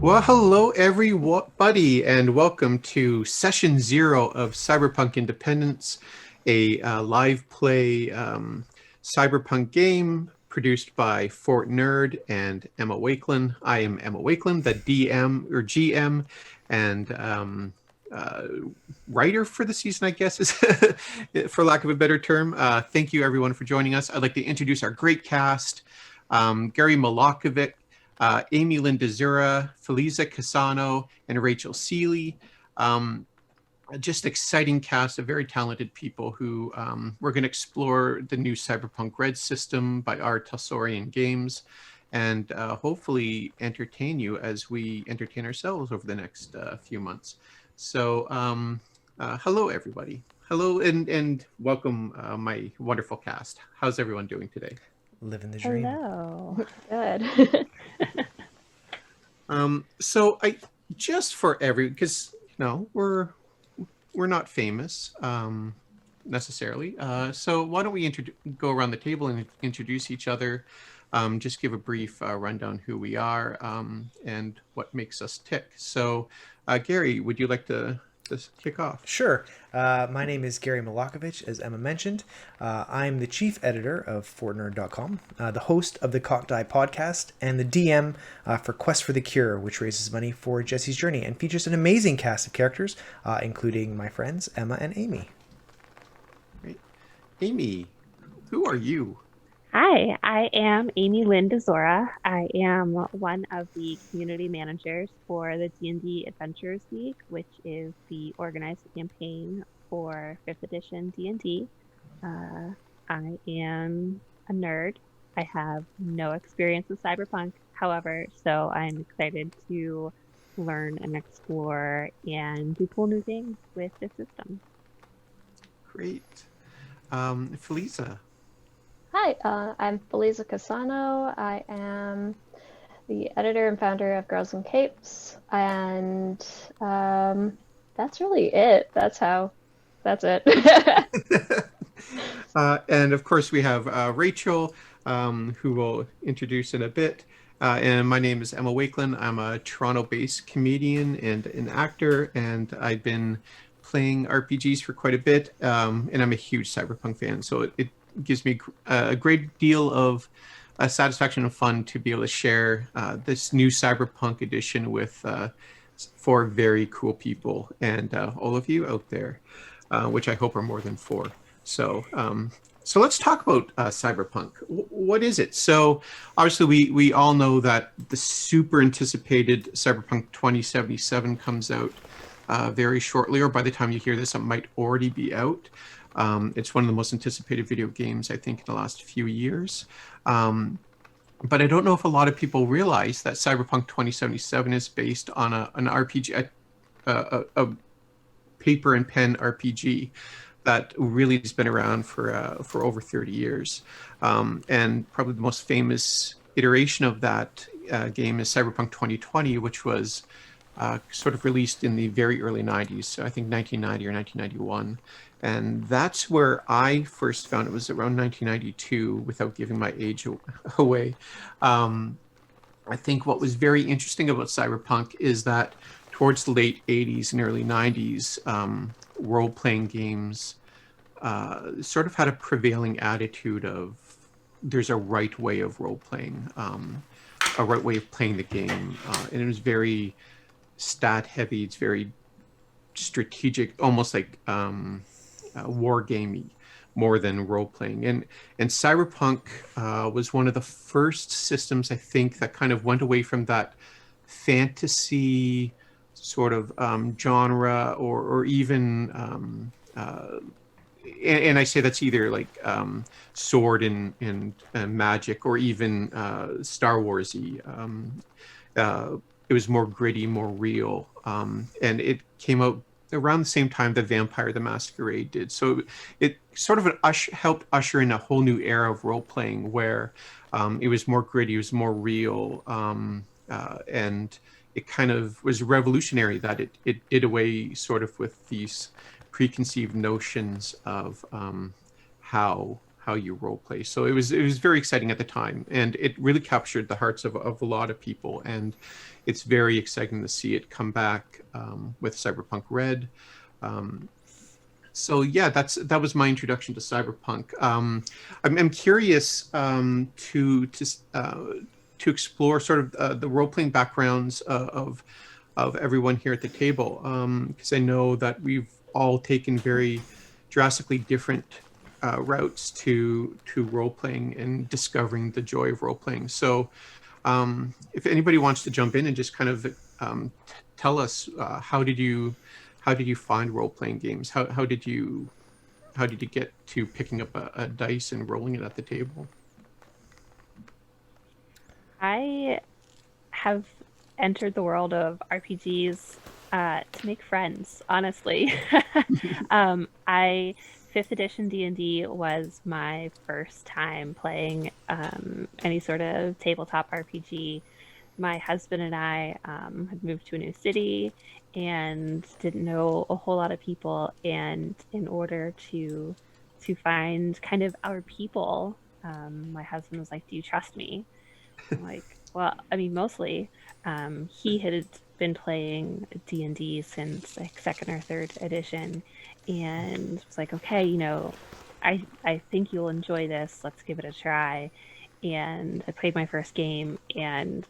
Well, hello everybody, and welcome to Session 0 of Cyberpunk Independence, a live play cyberpunk game produced by Fort Nerd and Emma Wakelin. I am Emma Wakelin, the DM or GM, and writer for the season, I guess, is for lack of a better term. Thank you everyone for joining us. I'd like to introduce our great cast. Gary Milakovic, Amy Lynn Dzura, Feliza Casano, and Rachel Seeley. Just exciting cast of very talented people who we're going to explore the new Cyberpunk Red system by our Telsorian Games and hopefully entertain you as we entertain ourselves over the next few months. So hello, everybody. Hello and welcome my wonderful cast. How's everyone doing today? Living the dream. Hello. Good. So I just for because we're not famous necessarily. So why don't we go around the table and introduce each other? Just give a brief rundown who we are and what makes us tick. So Gary, would you like to kick off? Sure. My name is Gary Milakovic, as Emma mentioned. I'm the chief editor of FortNerd.com, the host of the Cocked Eye podcast, and the DM for Quest for the Cure, which raises money for Jesse's Journey and features an amazing cast of characters, including my friends Emma and Amy. Great. Amy, who are you? Hi, I am Amy Lynn Dzura. I am one of the community managers for the D&D Adventures League, which is the organized campaign for 5th edition D&D. I am a nerd. I have no experience with Cyberpunk, however, so I'm excited to learn and explore and do cool new things with this system. Great. Feliza. Hi, I'm Feliza Casano. I am the editor and founder of Girls in Capes, and that's really it. That's it. And of course, we have Rachel, who we'll introduce in a bit. And my name is Emma Wakelin. I'm a Toronto-based comedian and an actor, and I've been playing RPGs for quite a bit. And I'm a huge Cyberpunk fan, so it gives me a great deal of satisfaction and fun to be able to share this new Cyberpunk edition with 4 very cool people and all of you out there, which I hope are more than 4. So let's talk about Cyberpunk. What is it? So obviously we all know that the super anticipated Cyberpunk 2077 comes out very shortly, or by the time you hear this, it might already be out. It's one of the most anticipated video games, I think, in the last few years. But I don't know if a lot of people realize that Cyberpunk 2077 is based on an RPG, a paper and pen RPG that really has been around for over 30 years. And probably the most famous iteration of that game is Cyberpunk 2020, which was sort of released in the very early 90s, so I think 1990 or 1991. And that's where I first found it. Was around 1992, without giving my age away. I think what was very interesting about Cyberpunk is that towards the late 80s and early 90s, role-playing games sort of had a prevailing attitude of there's a right way of role-playing, a right way of playing the game. And it was very stat-heavy. It's very strategic, almost like war gamey, more than role playing. And Cyberpunk was one of the first systems, I think, that kind of went away from that fantasy sort of genre, or even and I say that's either like sword and magic, or even Star Warsy. It was more gritty, more real, and it came out around the same time that Vampire the Masquerade did. So it sort of helped usher in a whole new era of role-playing where it was more gritty, it was more real, and it kind of was revolutionary that it did away sort of with these preconceived notions of how how you role play. So it was very exciting at the time, and it really captured the hearts of a lot of people. And it's very exciting to see it come back with Cyberpunk Red. So yeah, that was my introduction to Cyberpunk. I'm curious to explore sort of the role playing backgrounds of everyone here at the table, because I know that we've all taken very drastically different routes to role playing and discovering the joy of role playing. So if anybody wants to jump in and just kind of tell us how did you find role playing games? How did you get to picking up a dice and rolling it at the table? I have entered the world of RPGs to make friends, honestly. I 5th edition D&D was my first time playing any sort of tabletop RPG. My husband and I had moved to a new city and didn't know a whole lot of people. And in order to find kind of our people, my husband was like, "Do you trust me?" I'm like, well, I mean, mostly. He had been playing D&D since like 2nd or 3rd edition, and was like, okay, I think you'll enjoy this. Let's give it a try. And I played my first game and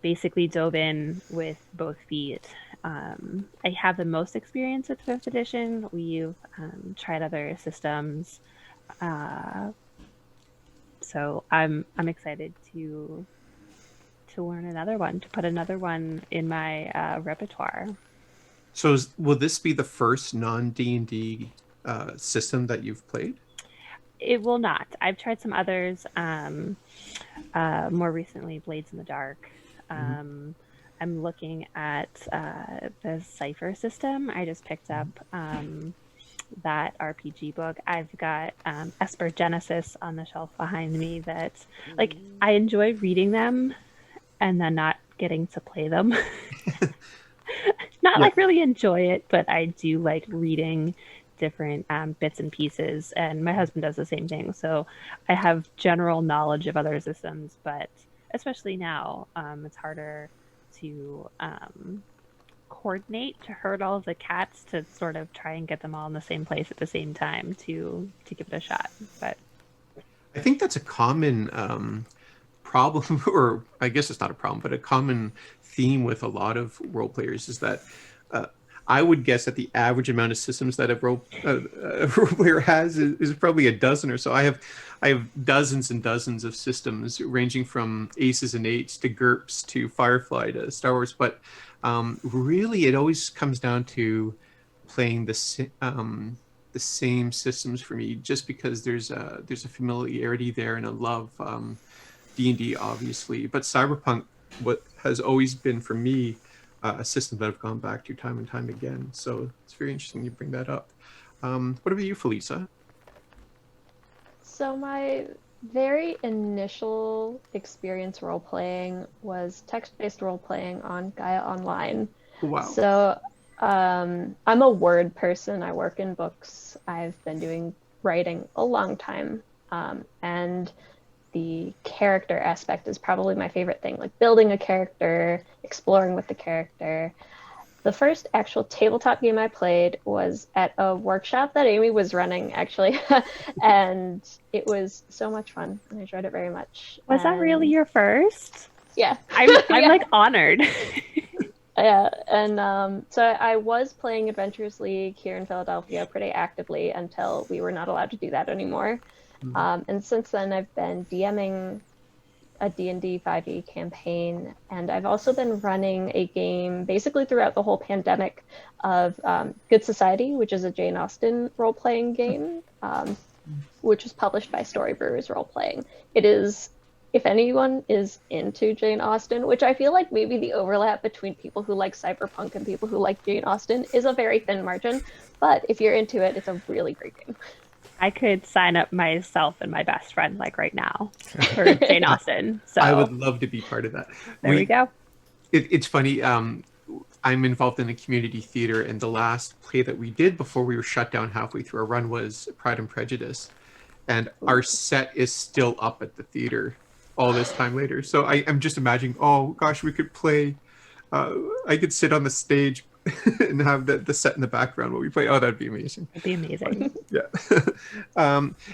basically dove in with both feet. I have the most experience with 5th edition. We've tried other systems, so I'm excited to learn another one, to put another one in my repertoire. So will this be the first non-D&D system that you've played? It will not. I've tried some others. More recently, Blades in the Dark. I'm looking at the Cipher system. I just picked up that RPG book. I've got Esper Genesis on the shelf behind me that, like, I enjoy reading them and then not getting to play them. Not like really enjoy it, but I do like reading different bits and pieces, and my husband does the same thing. So I have general knowledge of other systems, but especially now, it's harder to coordinate to herd all of the cats to sort of try and get them all in the same place at the same time to give it a shot. But I think that's a common problem, or I guess it's not a problem, but a common theme with a lot of role players is that I would guess that the average amount of systems that a role player has is probably a dozen or so. I have dozens and dozens of systems ranging from aces and eights to GURPS to Firefly to Star Wars, but really it always comes down to playing the same systems for me, just because there's a familiarity there and a love. D&D obviously, but Cyberpunk, what has always been for me a system that I've gone back to time and time again. So it's very interesting you bring that up. What about you, Feliza? So my very initial experience role-playing was text-based role-playing on Gaia Online. Wow. So I'm a word person. I work in books. I've been doing writing a long time. And the character aspect is probably my favorite thing, like building a character, exploring with the character. The first actual tabletop game I played was at a workshop that Amy was running, actually. And it was so much fun. And I enjoyed it very much. Was that really your first? Yeah. I'm Yeah. like honored. Yeah, and so I was playing Adventures League here in Philadelphia pretty actively until we were not allowed to do that anymore. And since then, I've been DMing a D&D 5e campaign, and I've also been running a game basically throughout the whole pandemic of Good Society, which is a Jane Austen role-playing game, which was published by Storybrewers Role-Playing. It is, if anyone is into Jane Austen, which I feel like maybe the overlap between people who like Cyberpunk and people who like Jane Austen is a very thin margin, but if you're into it, it's a really great game. I could sign up myself and my best friend like right now for Jane Austen. So I would love to be part of that. There we go. It's funny. I'm involved in a community theater, and the last play that we did before we were shut down halfway through our run was Pride and Prejudice. and our set is still up at the theater all this time later. So I'm just imagining, oh gosh, we could play. I could sit on the stage and have the set in the background while we play. Oh, that'd be amazing. It'd be amazing. Yeah.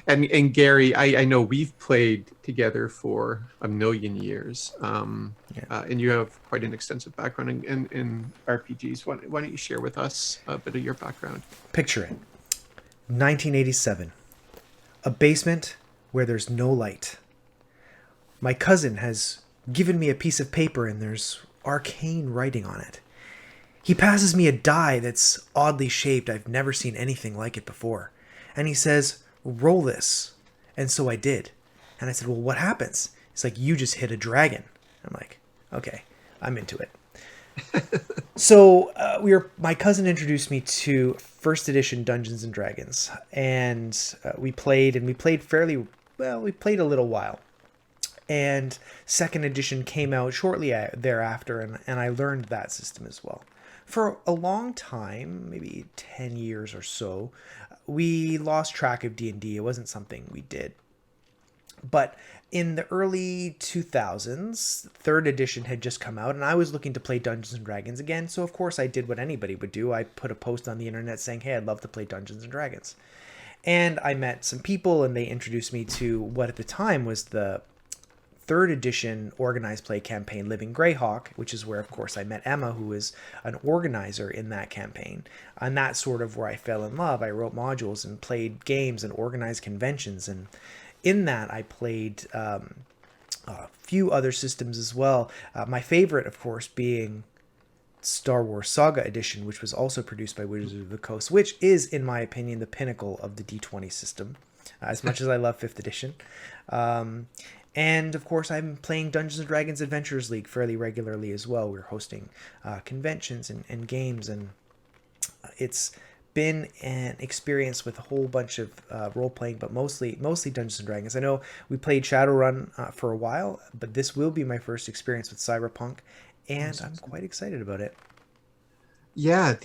And Gary, I know we've played together for a million years. And you have quite an extensive background in RPGs. Why don't you share with us a bit of your background? Picture it. 1987. A basement where there's no light. My cousin has given me a piece of paper and there's arcane writing on it. He passes me a die that's oddly shaped. I've never seen anything like it before. And he says, roll this. And so I did. And I said, well, what happens? He's like, you just hit a dragon. I'm like, okay, I'm into it. So my cousin introduced me to first edition Dungeons and Dragons. And we played fairly well. We played a little while. And second edition came out shortly thereafter, and I learned that system as well. For a long time, maybe 10 years or so, we lost track of D&D. It wasn't something we did. But in the early 2000s, third edition had just come out, and I was looking to play Dungeons & Dragons again, so of course I did what anybody would do. I put a post on the internet saying, hey, I'd love to play Dungeons & Dragons. And I met some people, and they introduced me to what at the time was the third edition organized play campaign, Living Greyhawk, which is where, of course, I met Emma, who is an organizer in that campaign. And that's sort of where I fell in love. I wrote modules and played games and organized conventions. And in that, I played a few other systems as well. My favorite, of course, being Star Wars Saga Edition, which was also produced by Wizards of the Coast, which is, in my opinion, the pinnacle of the D20 system, as much as I love 5th edition. And, of course, I'm playing Dungeons & Dragons Adventures League fairly regularly as well. We're hosting conventions and games, and it's been an experience with a whole bunch of role-playing, but mostly Dungeons & Dragons. I know we played Shadowrun for a while, but this will be my first experience with Cyberpunk, and I'm quite excited about it. Yeah,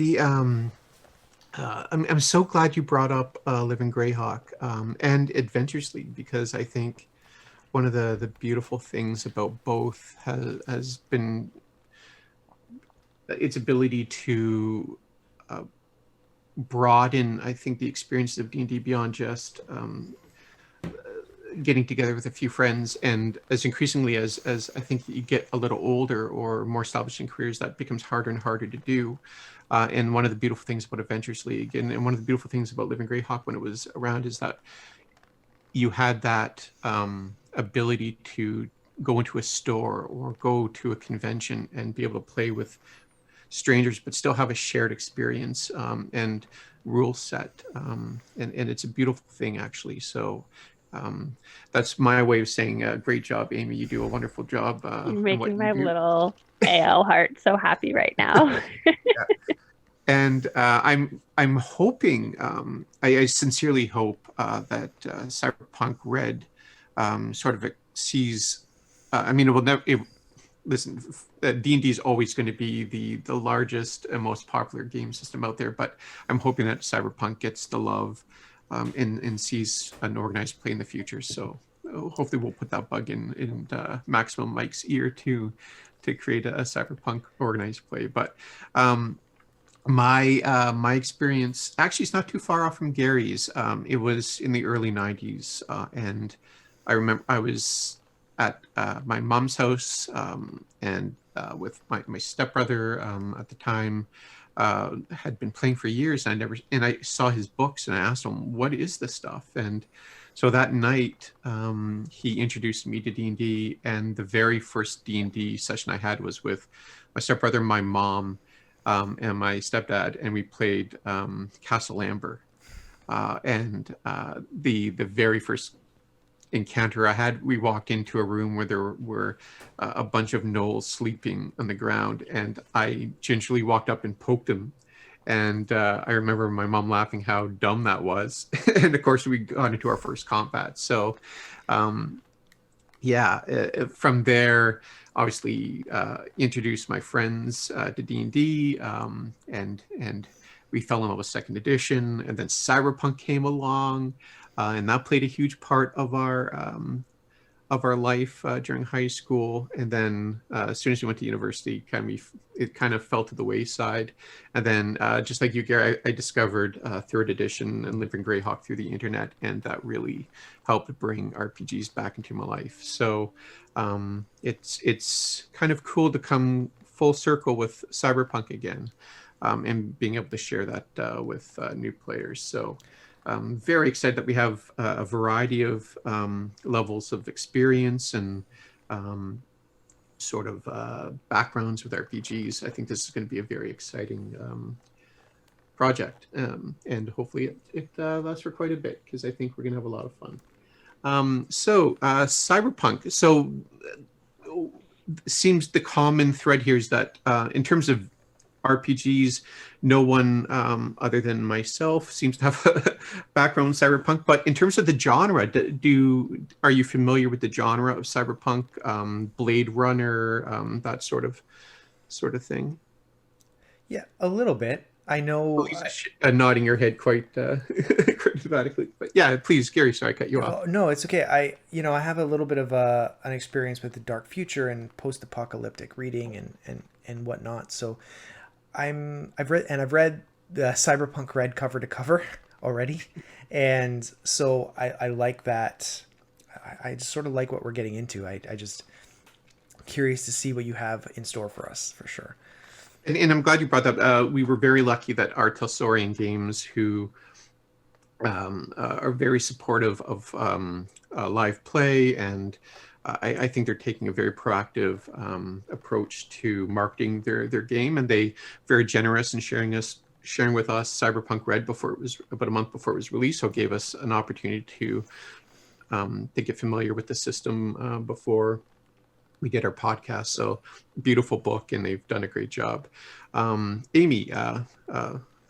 I'm so glad you brought up Living Greyhawk and Adventures League, because I think one of the beautiful things about both has been its ability to broaden, I think, the experiences of D&D beyond just getting together with a few friends. And as increasingly as I think you get a little older or more established in careers, that becomes harder and harder to do. And one of the beautiful things about Adventures League and one of the beautiful things about Living Greyhawk when it was around is that you had that ability to go into a store or go to a convention and be able to play with strangers, but still have a shared experience and rule set. And it's a beautiful thing, actually. So that's my way of saying great job, Amy. You do a wonderful job. You're making my little AL heart so happy right now. Yeah. And I'm hoping, I sincerely hope that Cyberpunk Red sort of sees. I mean, it will never. Listen, D&D is always going to be the largest and most popular game system out there, but I'm hoping that Cyberpunk gets the love and sees an organized play in the future. So hopefully we'll put that bug in Maximum Mike's ear to create a Cyberpunk organized play. But my experience actually is not too far off from Gary's. It was in the early 90s, and I remember I was at my mom's house and with my stepbrother at the time. Had been playing for years, and I saw his books, and I asked him, what is this stuff? And so that night he introduced me to D&D, and the very first D&D session I had was with my stepbrother, my mom, and my stepdad, and we played Castle Amber. And the very first encounter I had, we walked into a room where there were a bunch of gnolls sleeping on the ground, and I gingerly walked up and poked them. And I remember my mom laughing how dumb that was. And of course we got into our first combat. So from there, obviously introduced my friends to D&D, and we fell in love with second edition, and then Cyberpunk came along. and that played a huge part of our life during high school. And then as soon as we went to university, it kind of fell to the wayside. And then just like you, Gary, I discovered third edition and Living Greyhawk through the internet, and that really helped bring RPGs back into my life. So it's kind of cool to come full circle with Cyberpunk again, and being able to share that with new players. So very excited that we have a variety of levels of experience and sort of backgrounds with RPGs. I think this is going to be a very exciting project, and hopefully it lasts for quite a bit, because I think we're going to have a lot of fun. Cyberpunk. So seems the common thread here is that in terms of RPGs, no one other than myself seems to have a background in cyberpunk. But in terms of the genre, are you familiar with the genre of cyberpunk, Blade Runner, that sort of thing? Yeah, a little bit. I know. Nodding your head quite dramatically, but yeah, please, Gary. Sorry, I cut you off. Oh, no, it's okay. I have a little bit of an experience with the dark future and post-apocalyptic reading and whatnot. So I've read the Cyberpunk Red cover to cover already, and so I like that. I just sort of like what we're getting into. I just curious to see what you have in store for us, for sure. And I'm glad you brought that up. We were very lucky that our Telsorian Games, who are very supportive of live play, and I think they're taking a very proactive approach to marketing their game, and they very generous in sharing with us Cyberpunk Red before it was about a month before it was released. So it gave us an opportunity to get familiar with the system before we did our podcast. So beautiful book, and they've done a great job. Amy, how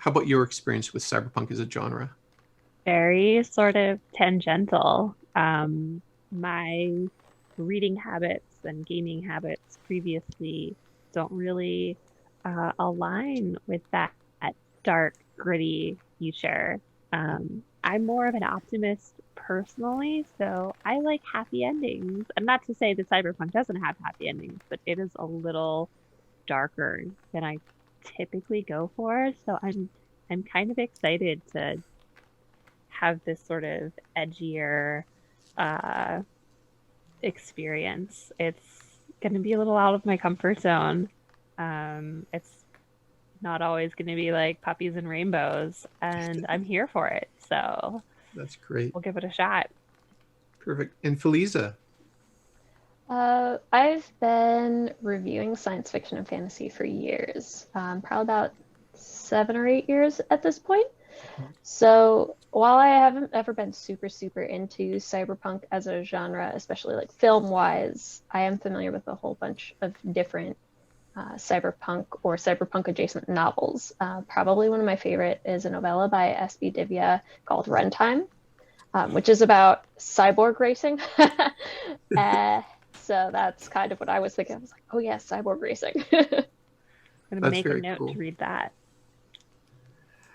about your experience with cyberpunk as a genre? Very sort of tangential. My reading habits and gaming habits previously don't really align with that dark, gritty future. I'm more of an optimist personally, so I like happy endings. And not to say that Cyberpunk doesn't have happy endings, but it is a little darker than I typically go for. So I'm kind of excited to have this sort of edgier experience. It's going to be a little out of my comfort zone. It's not always going to be like puppies and rainbows, and I'm here for it. So that's great. We'll give it a shot. Perfect. And Feliza? I've been reviewing science fiction and fantasy for years, probably about 7 or 8 years at this point. So while I haven't ever been super into cyberpunk as a genre, especially like film-wise, I am familiar with a whole bunch of different cyberpunk or cyberpunk adjacent novels. Probably one of my favorite is a novella by S.B. Divya called Runtime, which is about cyborg racing. So that's kind of what I was thinking. I was like, oh yeah, cyborg racing. I'm going to make a note to read that.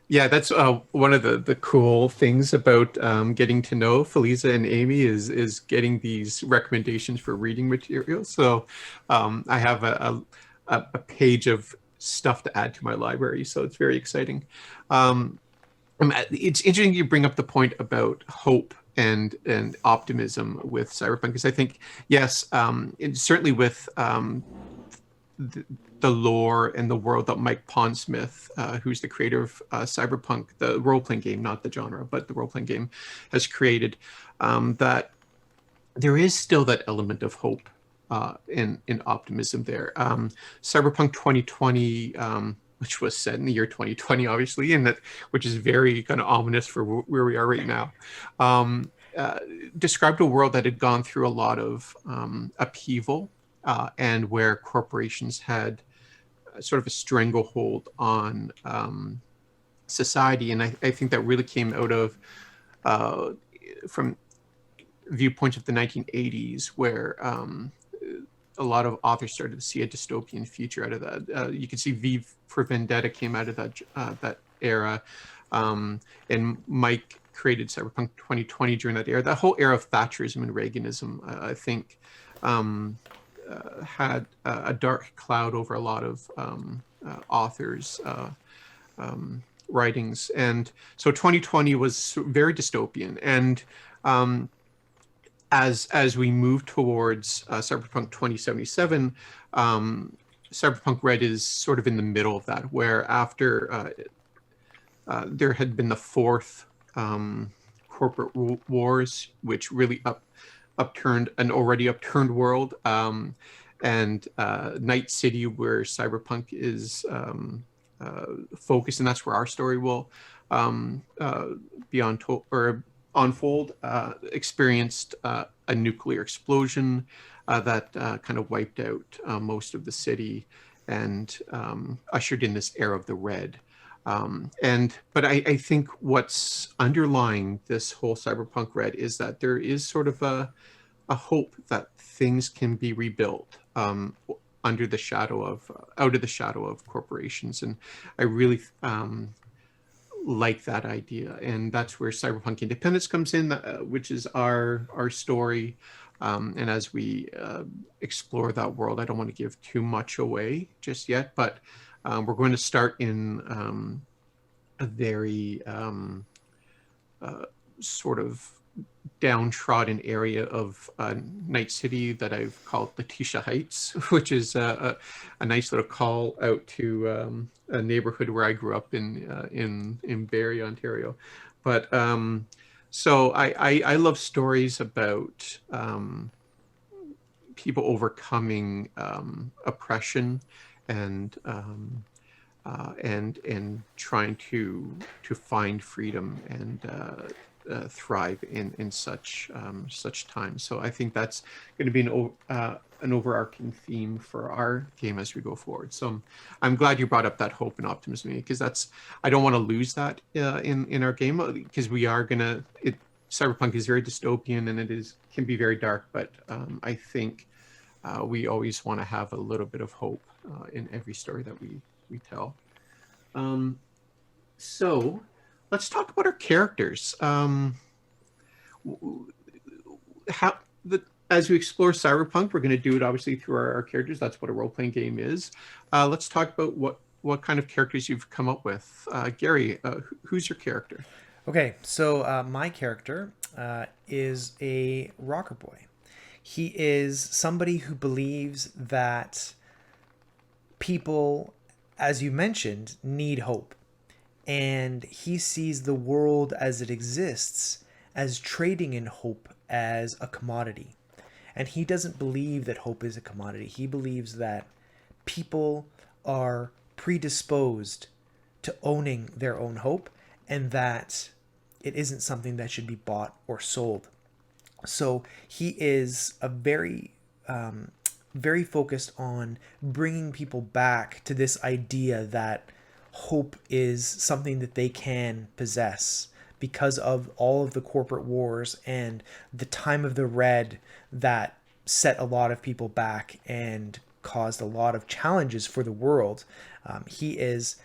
Yeah, that's one of the cool things about getting to know Feliza and Amy is getting these recommendations for reading material. So I have a page of stuff to add to my library, so it's very exciting. It's interesting you bring up the point about hope and optimism with cyberpunk, because I think, yes, certainly with the lore and the world that Mike Pondsmith, who's the creator of Cyberpunk, the role-playing game, not the genre, but the role-playing game, has created, that there is still that element of hope in optimism there. Cyberpunk 2020, which was set in the year 2020, obviously, and which is very kind of ominous for where we are right now, described a world that had gone through a lot of upheaval, and where corporations had sort of a stranglehold on society. And I think that really came out of from viewpoints of the 1980s, where a lot of authors started to see a dystopian future out of that. You can see V for Vendetta came out of that era, and Mike created Cyberpunk 2020 during that era. That whole era of Thatcherism and Reaganism, I think, had a dark cloud over a lot of authors' writings. And so 2020 was very dystopian. And as we move towards Cyberpunk 2077, Cyberpunk Red is sort of in the middle of that, where after there had been the fourth corporate wars, which really upturned an already upturned world, and Night City, where Cyberpunk is focused, and that's where our story will be unfold, experienced a nuclear explosion that kind of wiped out most of the city and ushered in this era of the Red. But I think what's underlying this whole Cyberpunk Red is that there is sort of a hope that things can be rebuilt out of the shadow of corporations, and I really like that idea, and that's where Cyberpunk Independence comes in, which is our story. And as we explore that world, I don't want to give too much away just yet, but we're going to start in a very sort of downtrodden area of Night City that I've called Letitia Heights, which is a nice little call out to a neighborhood where I grew up in Barrie, Ontario. But so I love stories about people overcoming oppression and trying to find freedom and thrive in such times. So I think that's going to be an overarching theme for our game as we go forward. So I'm glad you brought up that hope and optimism, because I don't want to lose that in our game, because we are gonna. Cyberpunk is very dystopian and can be very dark, but I think we always want to have a little bit of hope in every story that we tell. So let's talk about our characters. As we explore Cyberpunk, we're going to do it obviously through our characters. That's what a role-playing game is. Let's talk about what kind of characters you've come up with. Gary, who's your character? Okay, so my character is a Rockerboy. He is somebody who believes that people, as you mentioned, need hope. And he sees the world as it exists as trading in hope as a commodity. And he doesn't believe that hope is a commodity. He believes that people are predisposed to owning their own hope, and that it isn't something that should be bought or sold. So he is a very focused on bringing people back to this idea that hope is something that they can possess because of all of the corporate wars and the time of the Red that set a lot of people back and caused a lot of challenges for the world. He is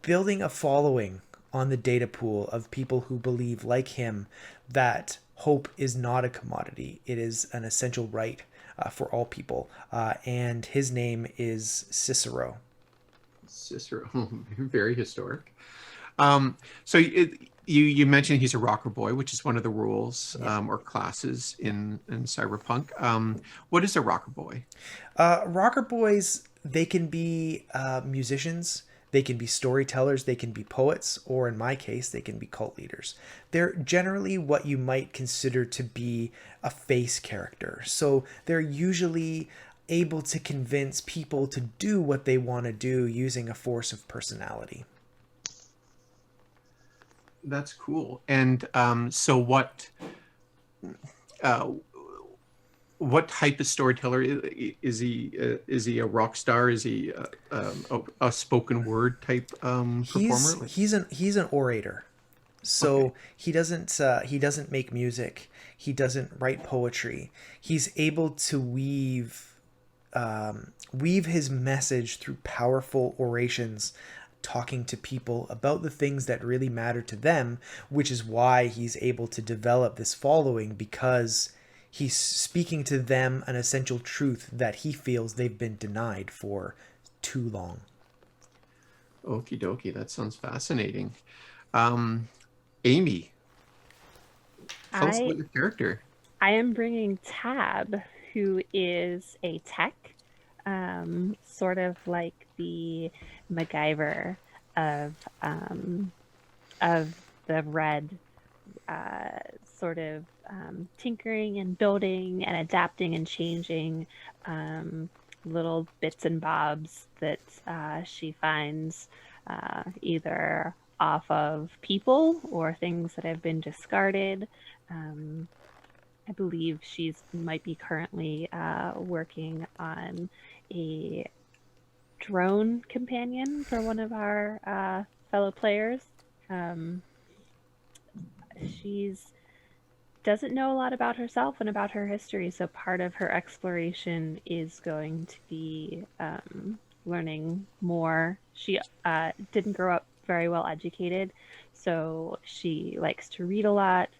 building a following on the data pool of people who believe, like him, that hope is not a commodity. It is an essential right for all people. And his name is Cicero. Cicero, very historic. So you mentioned he's a Rockerboy, which is one of the rules or classes in Cyberpunk. What is a Rockerboy? Rockerboys, they can be musicians, they can be storytellers, they can be poets, or in my case, they can be cult leaders. They're generally what you might consider to be a face character. So they're usually able to convince people to do what they want to do using a force of personality. That's cool. And so what type of storyteller is he? Is he a rock star? Is he a spoken word type performer? He's an orator. So okay. He doesn't make music. He doesn't write poetry. He's able to weave his message through powerful orations talking to people about the things that really matter to them, which is why he's able to develop this following, because he's speaking to them an essential truth that he feels they've been denied for too long. Okie dokie, that sounds fascinating. Amy, tell us I about your character. I am bringing Tab, who is a tech, sort of like the MacGyver of the Red, sort of tinkering and building and adapting and changing little bits and bobs that she finds either off of people or things that have been discarded. I believe she's might be currently working on a drone companion for one of our fellow players. She's doesn't know a lot about herself and about her history, so part of her exploration is going to be learning more. She didn't grow up very well educated, so she likes to read a lot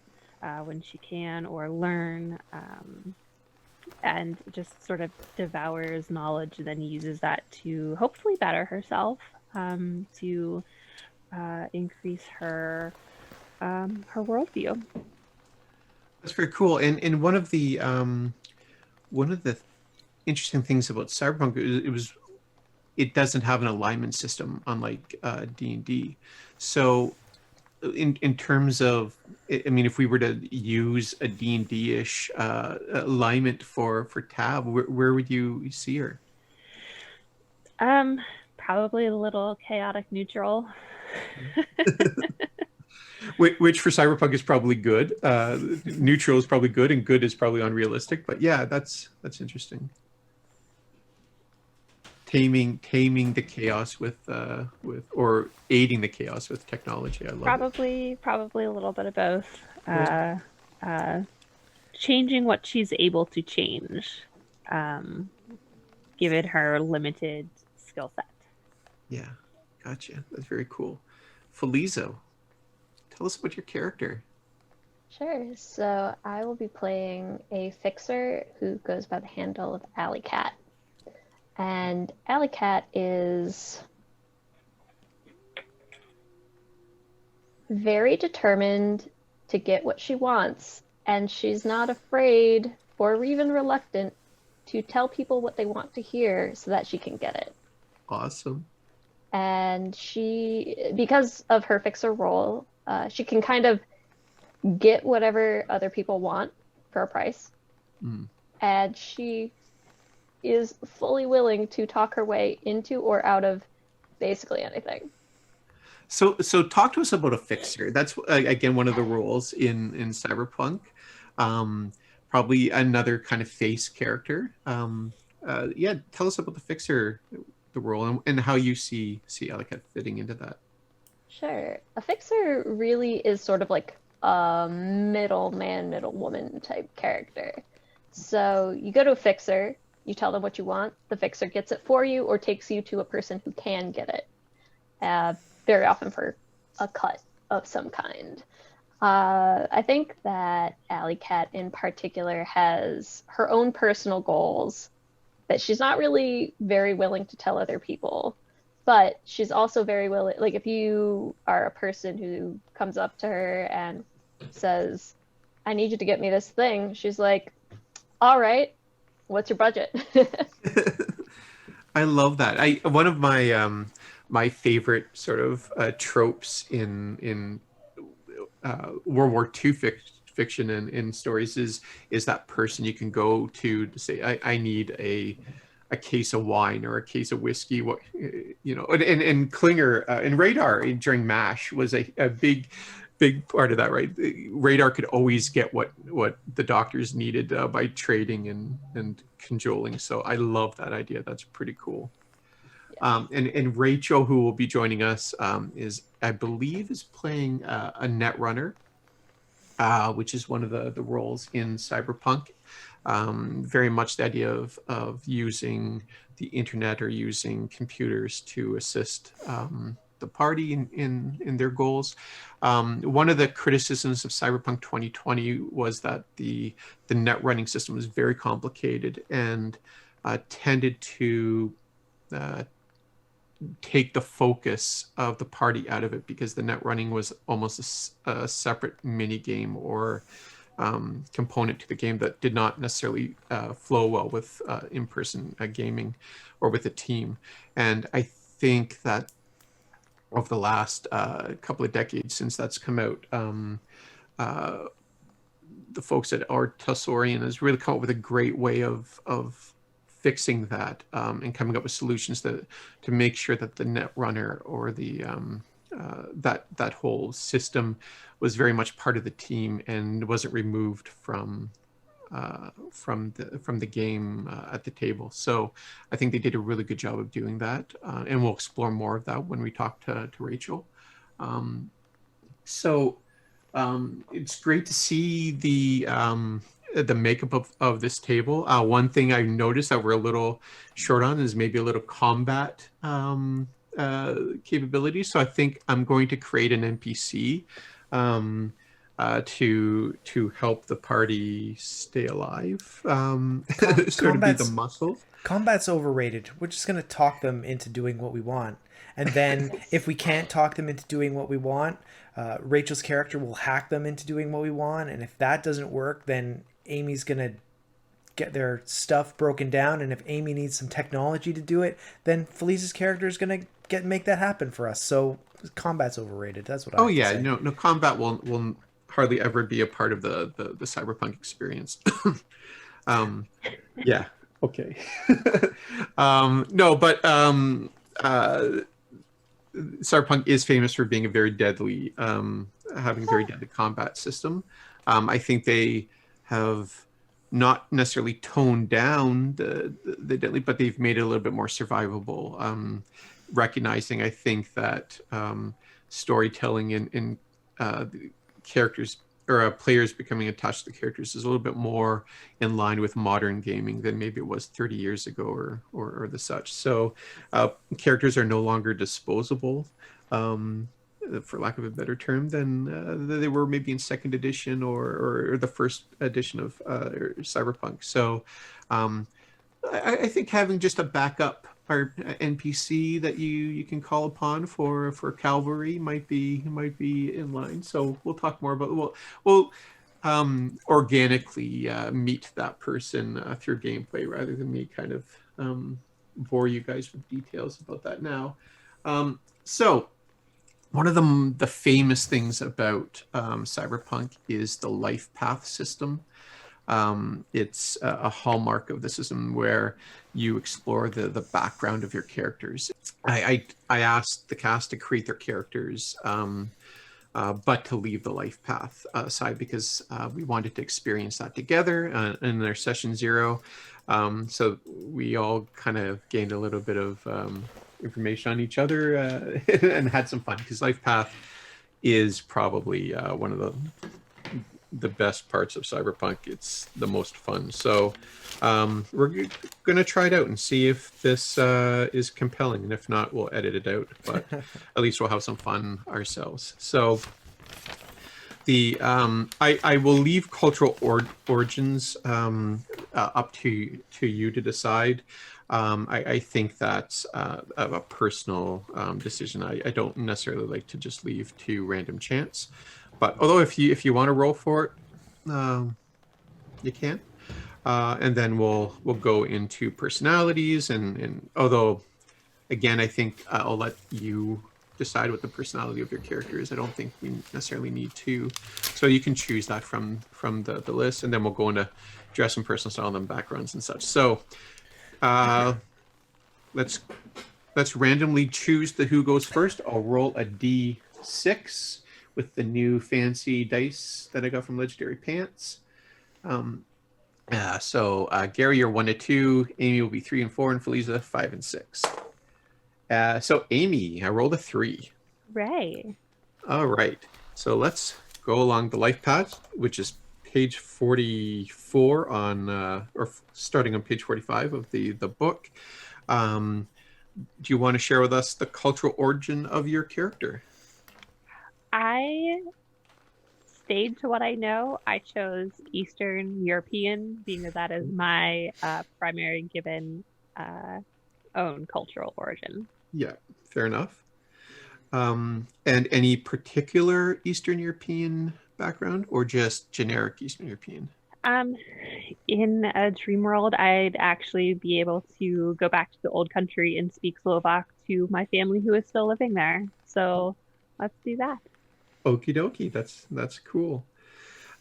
when she can, or learn, and just sort of devours knowledge and then uses that to hopefully better herself, to increase her worldview. That's very cool. And one of the interesting things about Cyberpunk is it doesn't have an alignment system, unlike D&D. So in terms of, I mean, if we were to use a D&D-ish alignment for Tab, where would you see her? Probably a little chaotic neutral. Which for Cyberpunk is probably good. Neutral is probably good, and good is probably unrealistic. But yeah, that's interesting. Taming the chaos with or aiding the chaos with technology. I love it. Probably a little bit of both. Changing what she's able to change, given her limited skill set. Yeah, gotcha. That's very cool. Feliza, tell us about your character. Sure. So I will be playing a fixer who goes by the handle of Alleycat. And Alleycat is very determined to get what she wants, and she's not afraid or even reluctant to tell people what they want to hear so that she can get it. Awesome. And she, because of her fixer role, she can kind of get whatever other people want for a price. And she is fully willing to talk her way into or out of basically anything. So talk to us about a fixer. That's again one of the roles in Cyberpunk. Probably another kind of face character. Yeah, tell us about the fixer, the role, and how you see Alleycat fitting into that. Sure. A fixer really is sort of like a middle man, middle woman type character. So you go to a fixer, you tell them what you want, the fixer gets it for you or takes you to a person who can get it, very often for a cut of some kind. I think that Alleycat in particular has her own personal goals that she's not really very willing to tell other people, but she's also very willing, like if you are a person who comes up to her and says, I need you to get me this thing, she's like, all right, what's your budget? I love that. One of my my favorite sort of tropes in World War II fiction and in stories is that person you can go to say, I need a case of wine or a case of whiskey. What and Klinger and Radar during MASH was a big part of that, right? Radar could always get what the doctors needed by trading and cajoling. So I love that idea. That's pretty cool. Yes. And Rachel, who will be joining us, I believe is playing a netrunner, which is one of the roles in Cyberpunk. Very much the idea of using the internet or using computers to assist the party in their goals. One of the criticisms of Cyberpunk 2020 was that the net running system was very complicated and tended to take the focus of the party out of it, because the net running was almost a separate mini game or component to the game that did not necessarily flow well with in-person gaming or with a team. And I think that over the last couple of decades since that's come out, the folks at Artusorian has really come up with a great way of fixing that and coming up with solutions to make sure that the Netrunner or the that whole system was very much part of the team and wasn't removed from the game at the table. So I think they did a really good job of doing that, and we'll explore more of that when we talk to Rachel. So it's great to see the makeup of this table. One thing I noticed that we're a little short on is maybe a little combat capability. So I think I'm going to create an NPC to help the party stay alive. Sort of be the muscle. Combat's overrated. We're just going to talk them into doing what we want. And then if we can't talk them into doing what we want, Rachel's character will hack them into doing what we want. And if that doesn't work, then Amy's going to get their stuff broken down. And if Amy needs some technology to do it, then Feliza's character is going to make that happen for us. So combat's overrated. That's what I have to say. No, combat will hardly ever be a part of the Cyberpunk experience. Yeah. Okay. No, but Cyberpunk is famous for being a very deadly, having a very deadly combat system. I think they have not necessarily toned down the deadly, but they've made it a little bit more survivable. Recognizing, I think, that storytelling in characters or players becoming attached to the characters is a little bit more in line with modern gaming than maybe it was 30 years ago or the such. So characters are no longer disposable, for lack of a better term, than they were maybe in second edition or the first edition of Cyberpunk. So I think having just a backup or NPC that you can call upon for cavalry might be in line. So we'll talk more about we'll organically meet that person through gameplay rather than me kind of bore you guys with details about that now. So one of the famous things about Cyberpunk is the life path system. It's a hallmark of the system where you explore the background of your characters. I asked the cast to create their characters, but to leave the life path aside because we wanted to experience that together in their session 0. So we all kind of gained a little bit of information on each other and had some fun, because life path is probably one of the best parts of Cyberpunk. It's the most fun. So we're going to try it out and see if this is compelling. And if not, we'll edit it out. But at least we'll have some fun ourselves. So the I will leave cultural origins up to you to decide. I think that's a personal decision. I don't necessarily like to just leave to random chance. But although if you want to roll for it, you can, and then we'll go into personalities and although, again, I think I'll let you decide what the personality of your character is. I don't think we necessarily need to, so you can choose that from the list, and then we'll go into dress and personal style and then backgrounds and such. So let's randomly choose who goes first. I'll roll a D6 with the new fancy dice that I got from Legendary Pants. So Gary, you're 1 to 2. Amy will be 3 and 4, and Feliza 5 and 6. So Amy, I rolled a 3. Right. All right. So let's go along the life path, which is page 44 on, or starting on page 45 of the book. do you want to share with us the cultural origin of your character? I stayed to what I know. I chose Eastern European, being that is my primary given own cultural origin. Yeah, fair enough. And any particular Eastern European background or just generic Eastern European? Um, in a dream world, I'd actually be able to go back to the old country and speak Slovak to my family who is still living there. So let's do that. Okie dokie, that's cool.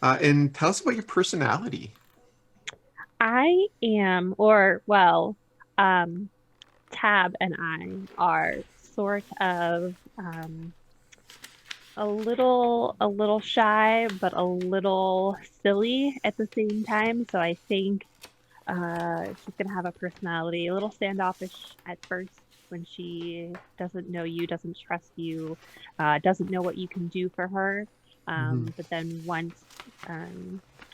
And tell us about your personality. I am, or well, um, Tab and I are sort of a little shy, but a little silly at the same time. So I think she's gonna have a personality, a little standoffish at first when she doesn't know you, doesn't trust you, doesn't know what you can do for her. Mhm. But then once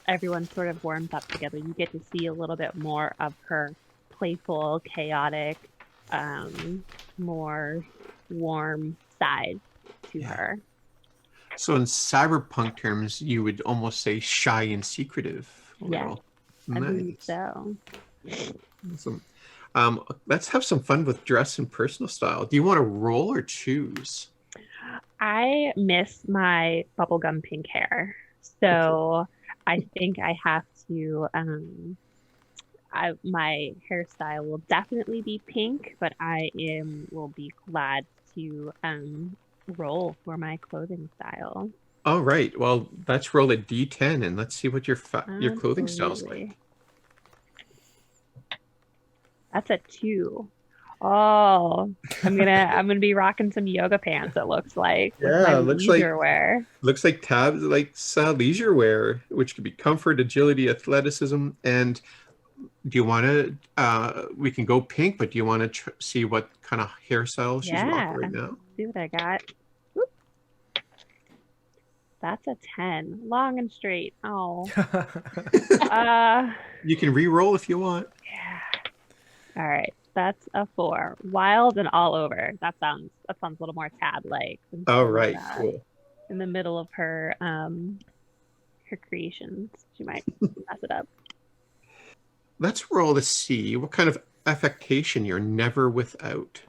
everyone sort of warms up together, you get to see a little bit more of her playful, chaotic, more warm side to Yeah. her. So in cyberpunk terms, you would almost say shy and secretive a Yes, little. I believe Nice. so. Awesome. Let's have some fun with dress and personal style. Do you want to roll or choose? I miss my bubblegum pink hair. Okay. So I think I have to my hairstyle will definitely be pink, but will be glad to roll for my clothing style. All right. Well, let's roll a d10 and let's see what your clothing style's Absolutely. like. That's a 2. Oh, I'm gonna be rocking some yoga pants, it looks like, with my Yeah, leisure wear. looks like tabs like leisure wear, which could be comfort, agility, athleticism, and do you want to? We can go pink, but do you want to see what kind of hairstyle she's rocking Yeah, right let's now? see what I got. Whoop, that's a 10. Long and straight. Oh. Uh, You can re-roll if you want. yeah. All right. That's a 4. Wild and all over. That sounds a little more Tab like, since All she's right, cool. in the middle of her creations. She might mess it up. Let's roll to see what kind of affectation you're never without.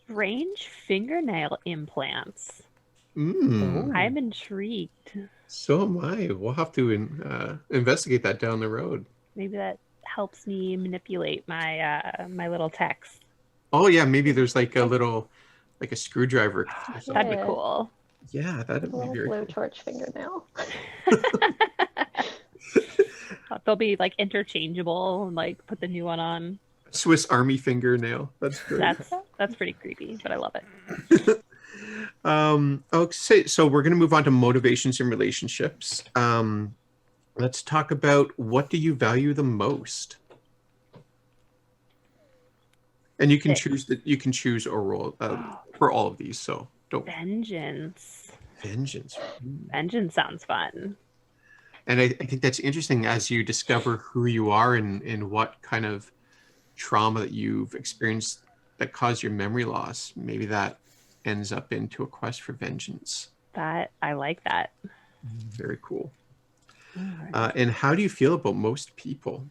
Strange fingernail implants. Mm, I'm intrigued. so am I. We'll have to investigate that down the road. Maybe that helps me manipulate my little text. Oh yeah, maybe there's like a little, like a screwdriver or That'd be something. cool. Yeah, that'd A be little very cool. blowtorch fingernail. They'll be like interchangeable and like put the new one on. Swiss Army fingernail. That's great. That's pretty creepy, but I love it. Okay, so we're going to move on to motivations and relationships. Let's talk about what do you value the most? And you can choose that. You can choose or roll for all of these. So don't. Vengeance. Vengeance. Vengeance sounds fun. And I think that's interesting as you discover who you are and what kind of trauma that you've experienced that caused your memory loss. Maybe that ends up into a quest for vengeance. That I like that. Very cool. Right. And how do you feel about most people?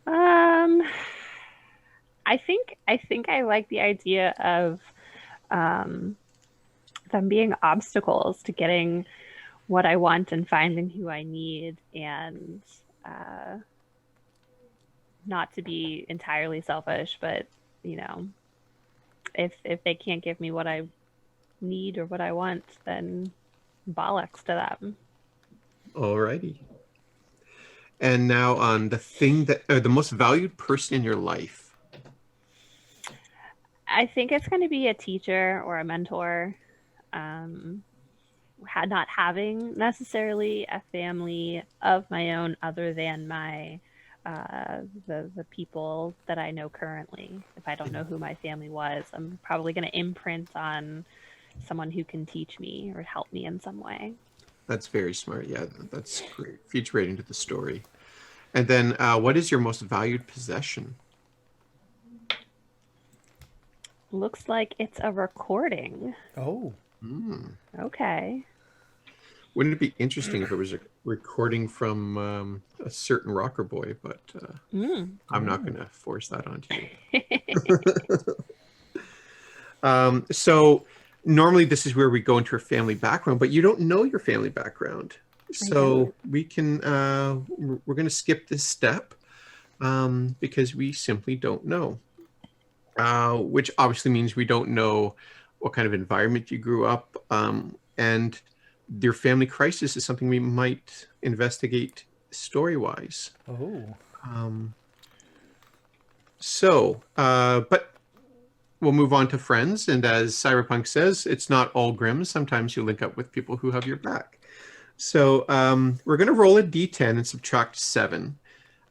I think I like the idea of them being obstacles to getting what I want and finding who I need, and not to be entirely selfish, but if they can't give me what I need or what I want, then bollocks to them. Alrighty. And now on the thing that the most valued person in your life. I think it's going to be a teacher or a mentor. Not having necessarily a family of my own other than my the people that I know currently. If I don't know who my family was, I'm probably going to imprint on someone who can teach me or help me in some way. That's very smart. Yeah, that's great. Feeds right into the story. And then what is your most valued possession? Looks like it's a recording. Oh. Okay. Wouldn't it be interesting if it was a recording from a certain Rockerboy? But I'm not going to force that onto you. So normally this is where we go into our family background, but you don't know your family background. So we can, we're going to skip this step because we simply don't know. Which obviously means we don't know what kind of environment you grew up, and your family crisis is something we might investigate story-wise. Oh. But we'll move on to friends, and as Cyberpunk says, it's not all grim. Sometimes you link up with people who have your back. So we're going to roll a d10 and subtract 7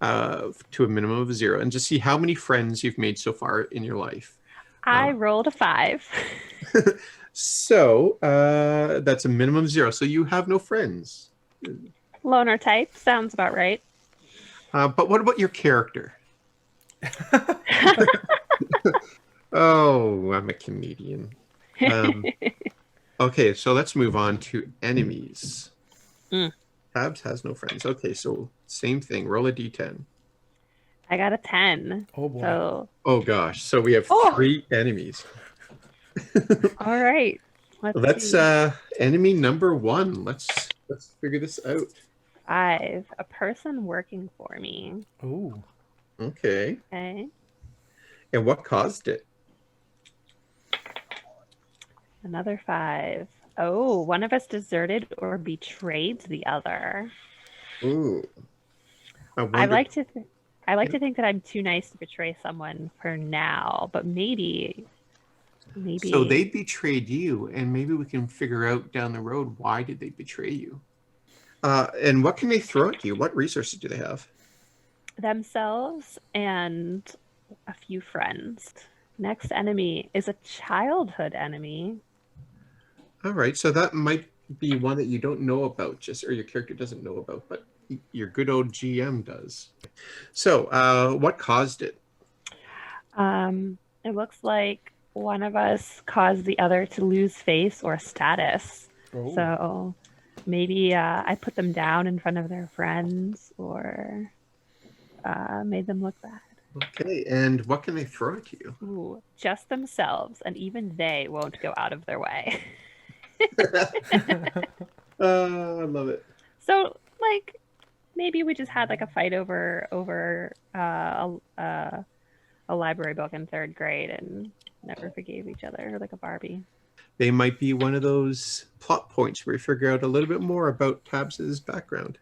to a minimum of 0, and just see how many friends you've made so far in your life. I rolled a 5. So that's a minimum of 0. So you have no friends. Loner type. Sounds about right. But what about your character? Oh, I'm a comedian. Okay, so let's move on to enemies. Tabs has no friends. Okay, so same thing. Roll a d10. I got a 10. Oh boy. So, Oh gosh, so we have 3 enemies. all right. Let's see. Enemy number 1. Let's figure this out. 5. A person working for me. Oh. Okay. Okay. And what caused it? Another 5. Oh, one of us deserted or betrayed the other. Ooh. I like to think that I'm too nice to betray someone for now, but maybe. So they betrayed you, and maybe we can figure out down the road why did they betray you. And what can they throw at you? What resources do they have? Themselves and a few friends. Next enemy is a childhood enemy. All right, so that might be one that you don't know about, or your character doesn't know about, but your good old GM does. So, what caused it? It looks like one of us caused the other to lose face or status. Oh. So maybe I put them down in front of their friends or made them look bad. Okay, and what can they throw at you? Ooh, just themselves, and even they won't go out of their way. I love it. So, like, maybe we just had like a fight over a library book in 3rd grade and never forgave each other, like a Barbie. They might be one of those plot points where you figure out a little bit more about Tabs's background.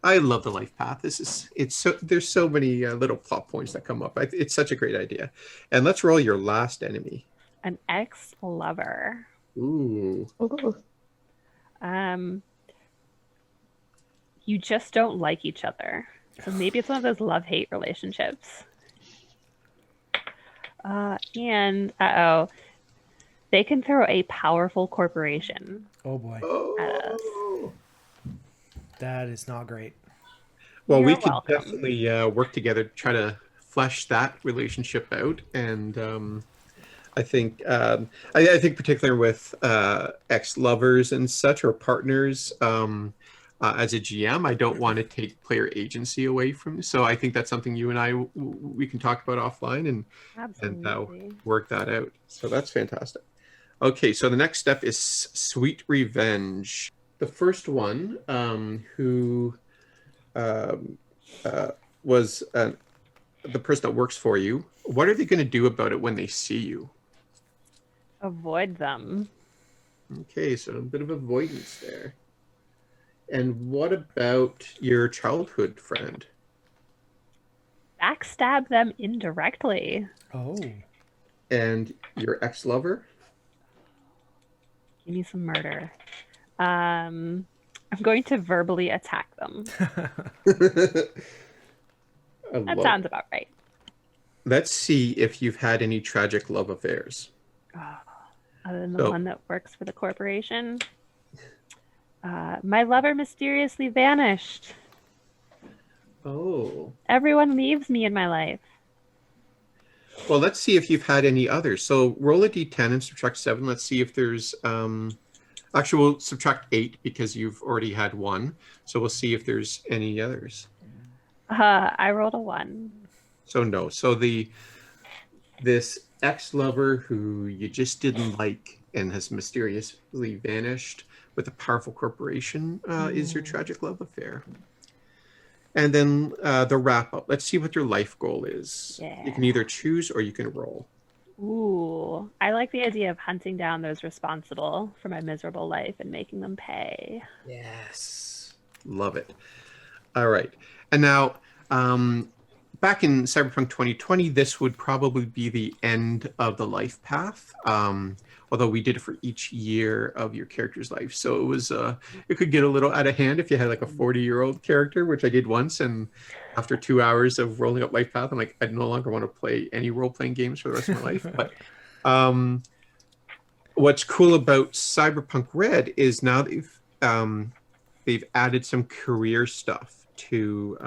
I love the life path. There's so many little plot points that come up. It's such a great idea. And let's roll your last enemy. An ex-lover. Ooh. You just don't like each other. So maybe it's one of those love-hate relationships. And they can throw a powerful corporation Oh boy. at us. That is not great. Well, You're we could welcome. definitely work together to try to flesh that relationship out. And I think I think particularly with ex-lovers and such, or partners, as a GM, I don't want to take player agency away from you. So I think that's something you and I we can talk about offline and Absolutely. work that out. So that's fantastic. Okay, so the next step is sweet revenge. The first one, who was the person that works for you, what are they going to do about it when they see you? Avoid them. Okay, so a bit of avoidance there. And what about your childhood friend? Backstab them indirectly. Oh. And your ex-lover? Give me some murder. I'm going to verbally attack them. That sounds about right. Let's see if you've had any tragic love affairs. Other than the one that works for the corporation. My lover mysteriously vanished. Oh. Everyone leaves me in my life. Well, let's see if you've had any others. So roll a d10 and subtract 7. Let's see if there's actually we'll subtract 8 because you've already had one. So we'll see if there's any others. I rolled a 1. So no. So this ex-lover who you just didn't like and has mysteriously vanished with a powerful corporation is your tragic love affair. And then the wrap up. Let's see what your life goal is. Yeah. You can either choose or you can roll. Ooh, I like the idea of hunting down those responsible for my miserable life and making them pay. Yes. Love it. All right. And now, back in Cyberpunk 2020, this would probably be the end of the life path. Although we did it for each year of your character's life. So it was, it could get a little out of hand if you had like a 40-year-old character, which I did once. And after 2 hours of rolling up life path, I'm like, I no longer want to play any role-playing games for the rest of my life. But what's cool about Cyberpunk Red is now they've added some career stuff to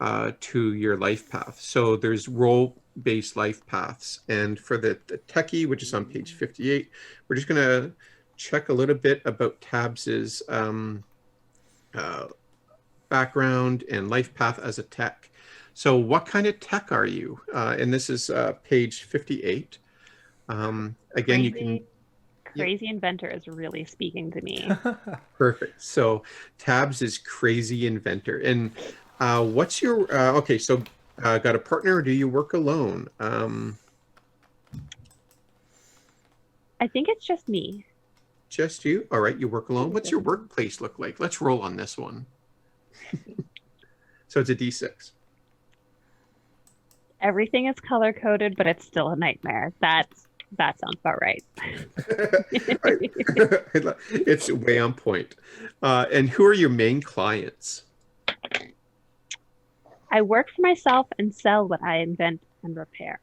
your life path. So there's role-based life paths. And for the techie, which is on page 58, we're just going to check a little bit about Tabs's background and life path as a tech. So what kind of tech are you? And this is page 58. Again, you can... Crazy inventor is really speaking to me. Perfect. So Tabs is crazy inventor. And what's your okay, so got a partner or do you work alone? I think it's just me. Just you? All right, you work alone. What's your workplace look like? Let's roll on this one. So it's a D6. Everything is color coded, but it's still a nightmare. That sounds about right. It's way on point. And who are your main clients? I work for myself and sell what I invent and repair.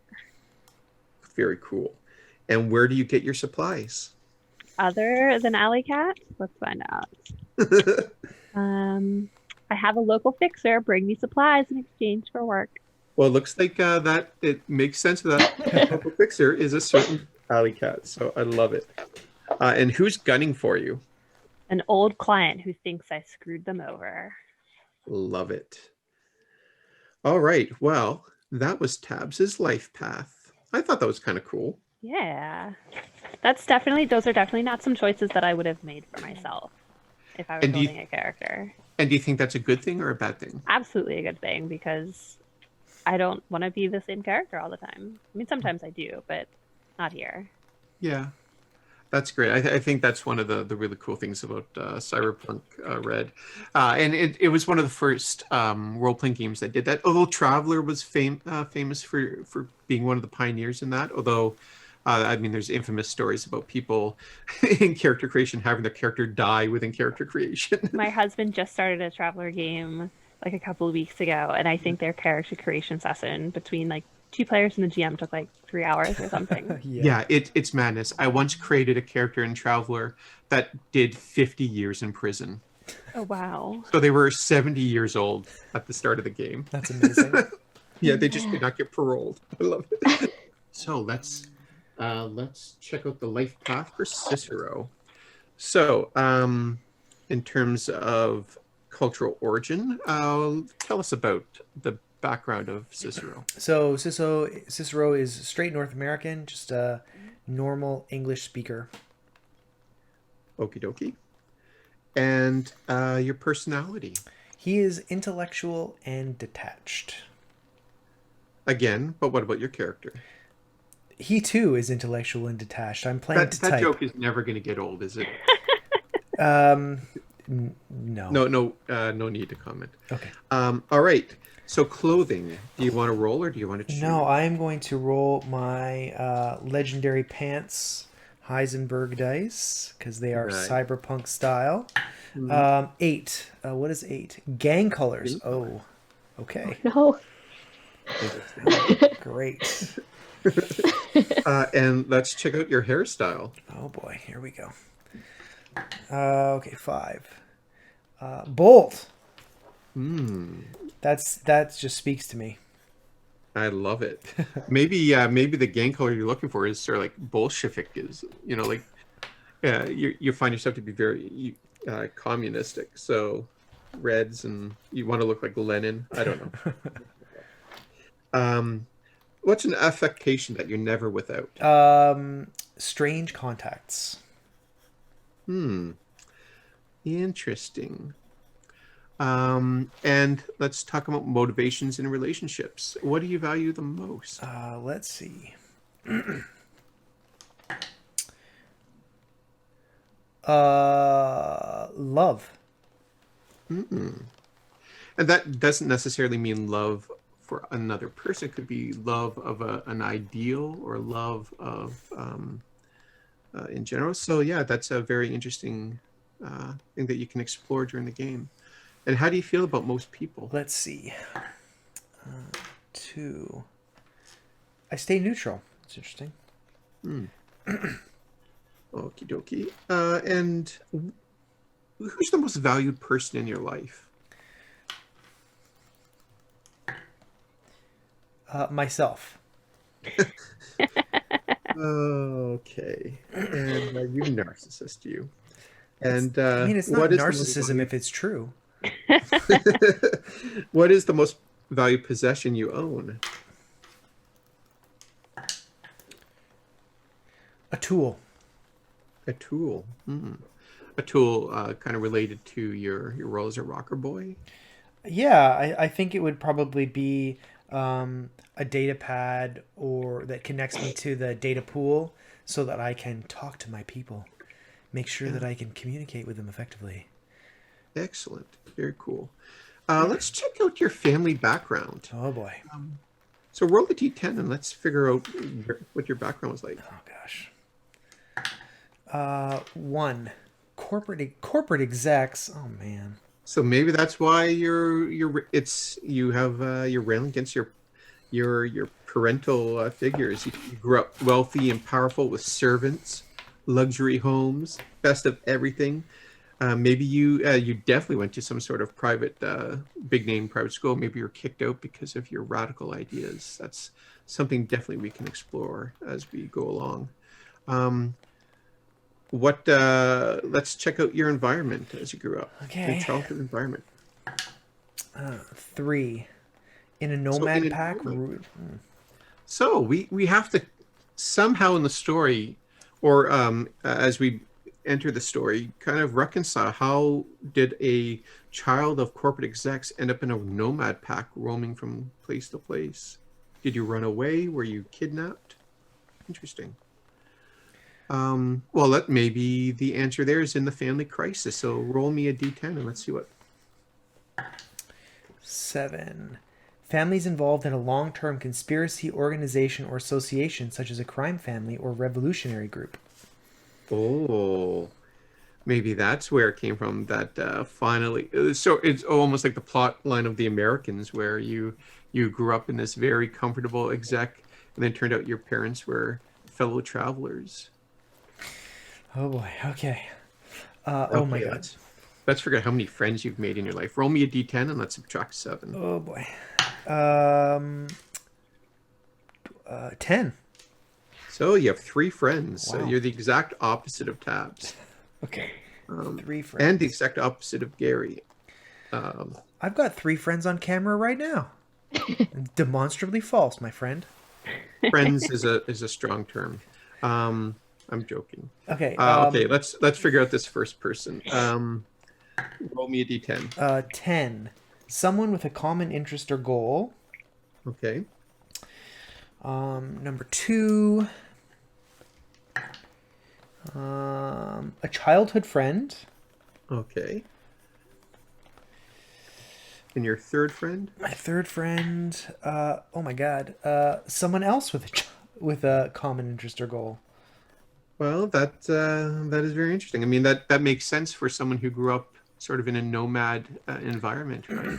Very cool. And where do you get your supplies? Other than Alleycat? Let's find out. I have a local fixer bring me supplies in exchange for work. Well, it looks like that it makes sense that local fixer is a certain Alleycat. So I love it. And who's gunning for you? An old client who thinks I screwed them over. Love it. All right. Well, that was Tabs's life path. I thought that was kind of cool. Yeah. Those are definitely not some choices that I would have made for myself if I was building a character. And do you think that's a good thing or a bad thing? Absolutely a good thing, because I don't want to be the same character all the time. I mean, sometimes I do, but not here. Yeah. That's great. I think that's one of the really cool things about Cyberpunk Red. And it was one of the first role-playing games that did that. Although Traveler was famous for being one of the pioneers in that. Although, I mean, there's infamous stories about people in character creation having their character die within character creation. My husband just started a Traveler game like a couple of weeks ago, and I think their character creation session between like 2 players and the GM took like 3 hours or something. Yeah, it's madness. I once created a character in Traveler that did 50 years in prison. Oh, wow. So they were 70 years old at the start of the game. That's amazing. Yeah, they just could not get paroled. I love it. So let's check out the life path for Cicero. So in terms of cultural origin, tell us about the background of Cicero. So Cicero is straight North American, just a normal English speaker. Okie dokie. And your personality? He is intellectual and detached. Again, but what about your character? He too is intellectual and detached. I'm playing to type. That joke is never going to get old, is it? No. No need to comment. Okay. All right. So clothing. Do you want to roll or do you want to choose? No, I am going to roll my legendary pants Heisenberg dice because they are cyberpunk style. 8. What is 8? Gang colors. Oh, okay. No. Great. And let's check out your hairstyle. Oh boy, here we go. Okay, 5. Bold. That just speaks to me. I love it. Maybe the gang color you're looking for is sort of like Bolshevik is, like you find yourself to be very communistic. So reds and you want to look like Lenin. I don't know. What's an affectation that you're never without? Strange contacts. Interesting. And let's talk about motivations in relationships. What do you value the most? Let's see. Love. And that doesn't necessarily mean love for another person. It could be love of an ideal or love of in general. So yeah, that's a very interesting thing that you can explore during the game. And how do you feel about most people? Let's see. Two. I stay neutral. It's interesting. Okie dokie. And who's the most valued person in your life? Myself. Okay. And you narcissist, you. And I mean, it's not what is the most narcissism valued- if it's true. What is the most valued possession you own? A tool. A tool. A tool kind of related to your role as a rocker boy. Yeah, I think it would probably be a data pad or that connects me to the data pool so that I can talk to my people, make sure that I can communicate with them effectively. Excellent. Very cool. Let's check out your family background. Oh boy. So roll the d10 and let's figure out what your background was like. Oh gosh. One. Corporate execs. Oh man. So maybe that's why you're railing against your parental figures. You grew up wealthy and powerful with servants, luxury homes, best of everything. Maybe you definitely went to some sort of private, big name private school. Maybe you're kicked out because of your radical ideas. That's something definitely we can explore as we go along. Let's check out your environment as you grew up. Okay. Your childhood environment. 3. In a nomad pack. So we have to somehow in the story, or as we enter the story, kind of reconcile how did a child of corporate execs end up in a nomad pack roaming from place to place? Did you run away? Were you kidnapped? Interesting. Well, maybe the answer there is in the family crisis. So roll me a d10 and let's see what. 7. Families involved in a long-term conspiracy, organization, or association, such as a crime family or revolutionary group. Oh, maybe that's where it came from. That finally, so it's almost like the plot line of The Americans, where you grew up in this very comfortable exec, and then it turned out your parents were fellow travelers. Oh boy. Okay. Oh my God. Let's figure out how many friends you've made in your life. Roll me a d10 and let's subtract 7. Oh boy. 10. So you have 3 friends. Wow. So you're the exact opposite of Tabs. Okay. 3 friends. And the exact opposite of Gary. I've got 3 friends on camera right now. Demonstrably false, my friend. Friends is a strong term. I'm joking. Okay. Okay, let's figure out this first person. Roll me a d10. 10. Someone with a common interest or goal. Okay. Number 2. A childhood friend. Okay. And your third friend? My third friend. Oh my God. Someone else with a common interest or goal. Well, that is very interesting. I mean, that makes sense for someone who grew up sort of in a nomad environment, right?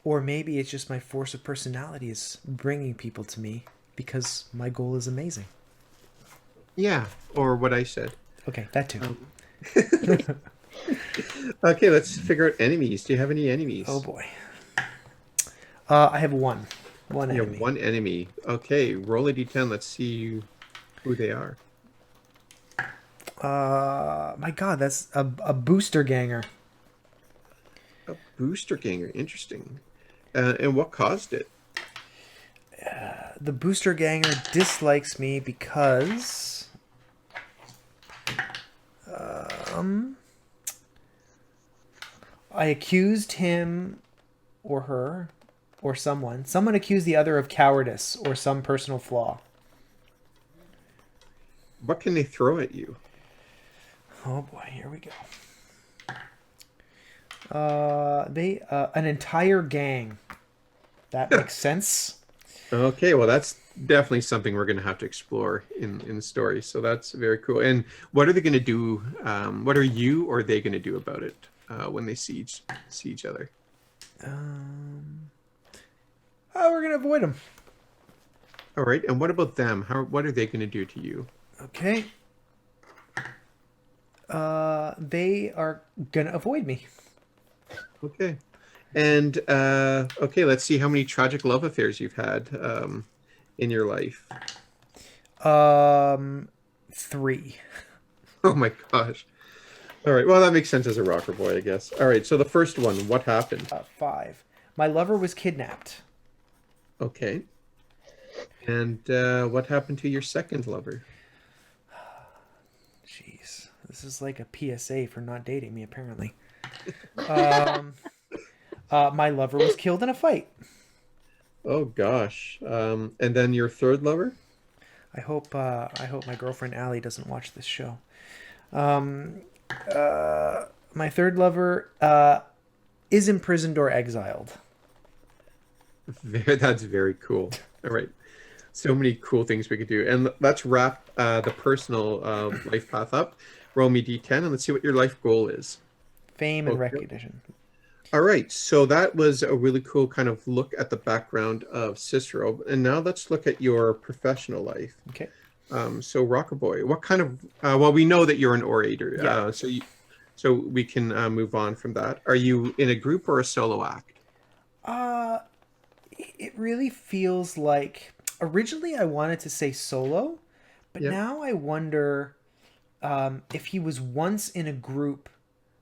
Or maybe it's just my force of personality is bringing people to me because my goal is amazing. Yeah, or what I said. Okay, that too. Okay, let's figure out enemies. Do you have any enemies? Oh boy. I have 1. One You enemy. have one enemy. Okay, roll a d10. Let's see who they are. My God, that's a booster ganger. A booster ganger. Interesting. And what caused it? The booster ganger dislikes me because I accused him or her or someone. Someone accused the other of cowardice or some personal flaw. What can they throw at you? Oh boy, here we go. They an entire gang. That makes sense. Okay, well, that's definitely something we're going to have to explore in the story. So that's very cool. And what are they going to do? What are you or they going to do about it when they see each other? We're gonna avoid them. All right. And what about them? What are they going to do to you? Okay. They are gonna avoid me. Okay. And okay, let's see how many tragic love affairs you've had in your life. 3. Oh my gosh. All right. Well, that makes sense as a rocker boy, I guess. All right. So the first one, what happened? 5. My lover was kidnapped. Okay. And what happened to your second lover? Jeez, this is like a PSA for not dating me, apparently. My lover was killed in a fight. Oh gosh. And then your third lover? I hope my girlfriend Allie doesn't watch this show. My third lover is imprisoned or exiled. That's very cool. All right. So many cool things we could do. And let's wrap the personal life path up. Roll me d10 and let's see what your life goal is. Fame and Okay. recognition. All right. So that was a really cool kind of look at the background of Cicero. And now let's look at your professional life. Okay. So Rockerboy, what kind of, well, we know that you're an orator. Yeah. So we can move on from that. Are you in a group or a solo act? It really feels like originally I wanted to say solo, but Yeah. now I wonder if he was once in a group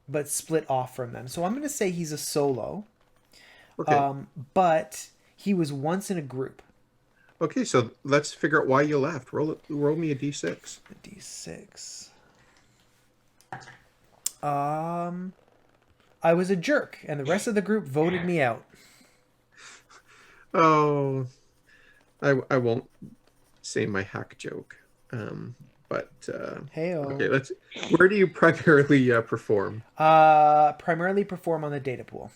but split off from them. So I'm going to say he's a solo, Okay. but he was once in a group. Okay, so let's figure out why you left. Roll me a d6. A D6. I was a jerk, and the rest of the group voted me out. Oh, I won't say my hack joke. But Heyo. okay, where do you primarily perform? Primarily perform on the data pool.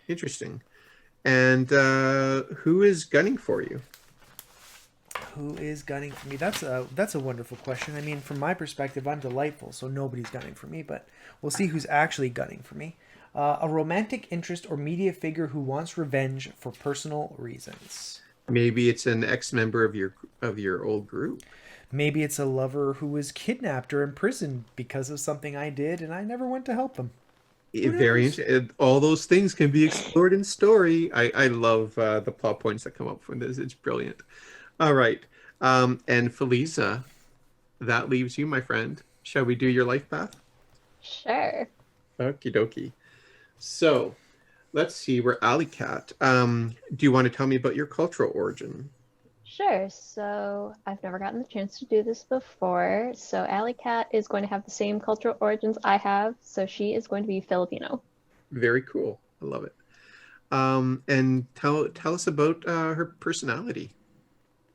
Interesting. And who is gunning for you? Who is gunning for me? That's a wonderful question. I mean, from my perspective, I'm delightful, so nobody's gunning for me. But we'll see who's actually gunning for me. A romantic interest or media figure who wants revenge for personal reasons. Maybe it's an ex-member of your old group. Maybe it's a lover who was kidnapped or imprisoned because of something I did, and I never went to help them. Very interesting. All those things can be explored in story. I love the plot points that come up from this. It's brilliant. All right. And Feliza, that leaves you, my friend. Shall we do your life path? Sure. Okie dokie. So let's see. We're Alleycat. Do you want to tell me about your cultural origin? Sure. So I've never gotten the chance to do this before. So Alleycat is going to have the same cultural origins I have. So she is going to be Filipino. Very cool. I love it. And tell us about her personality.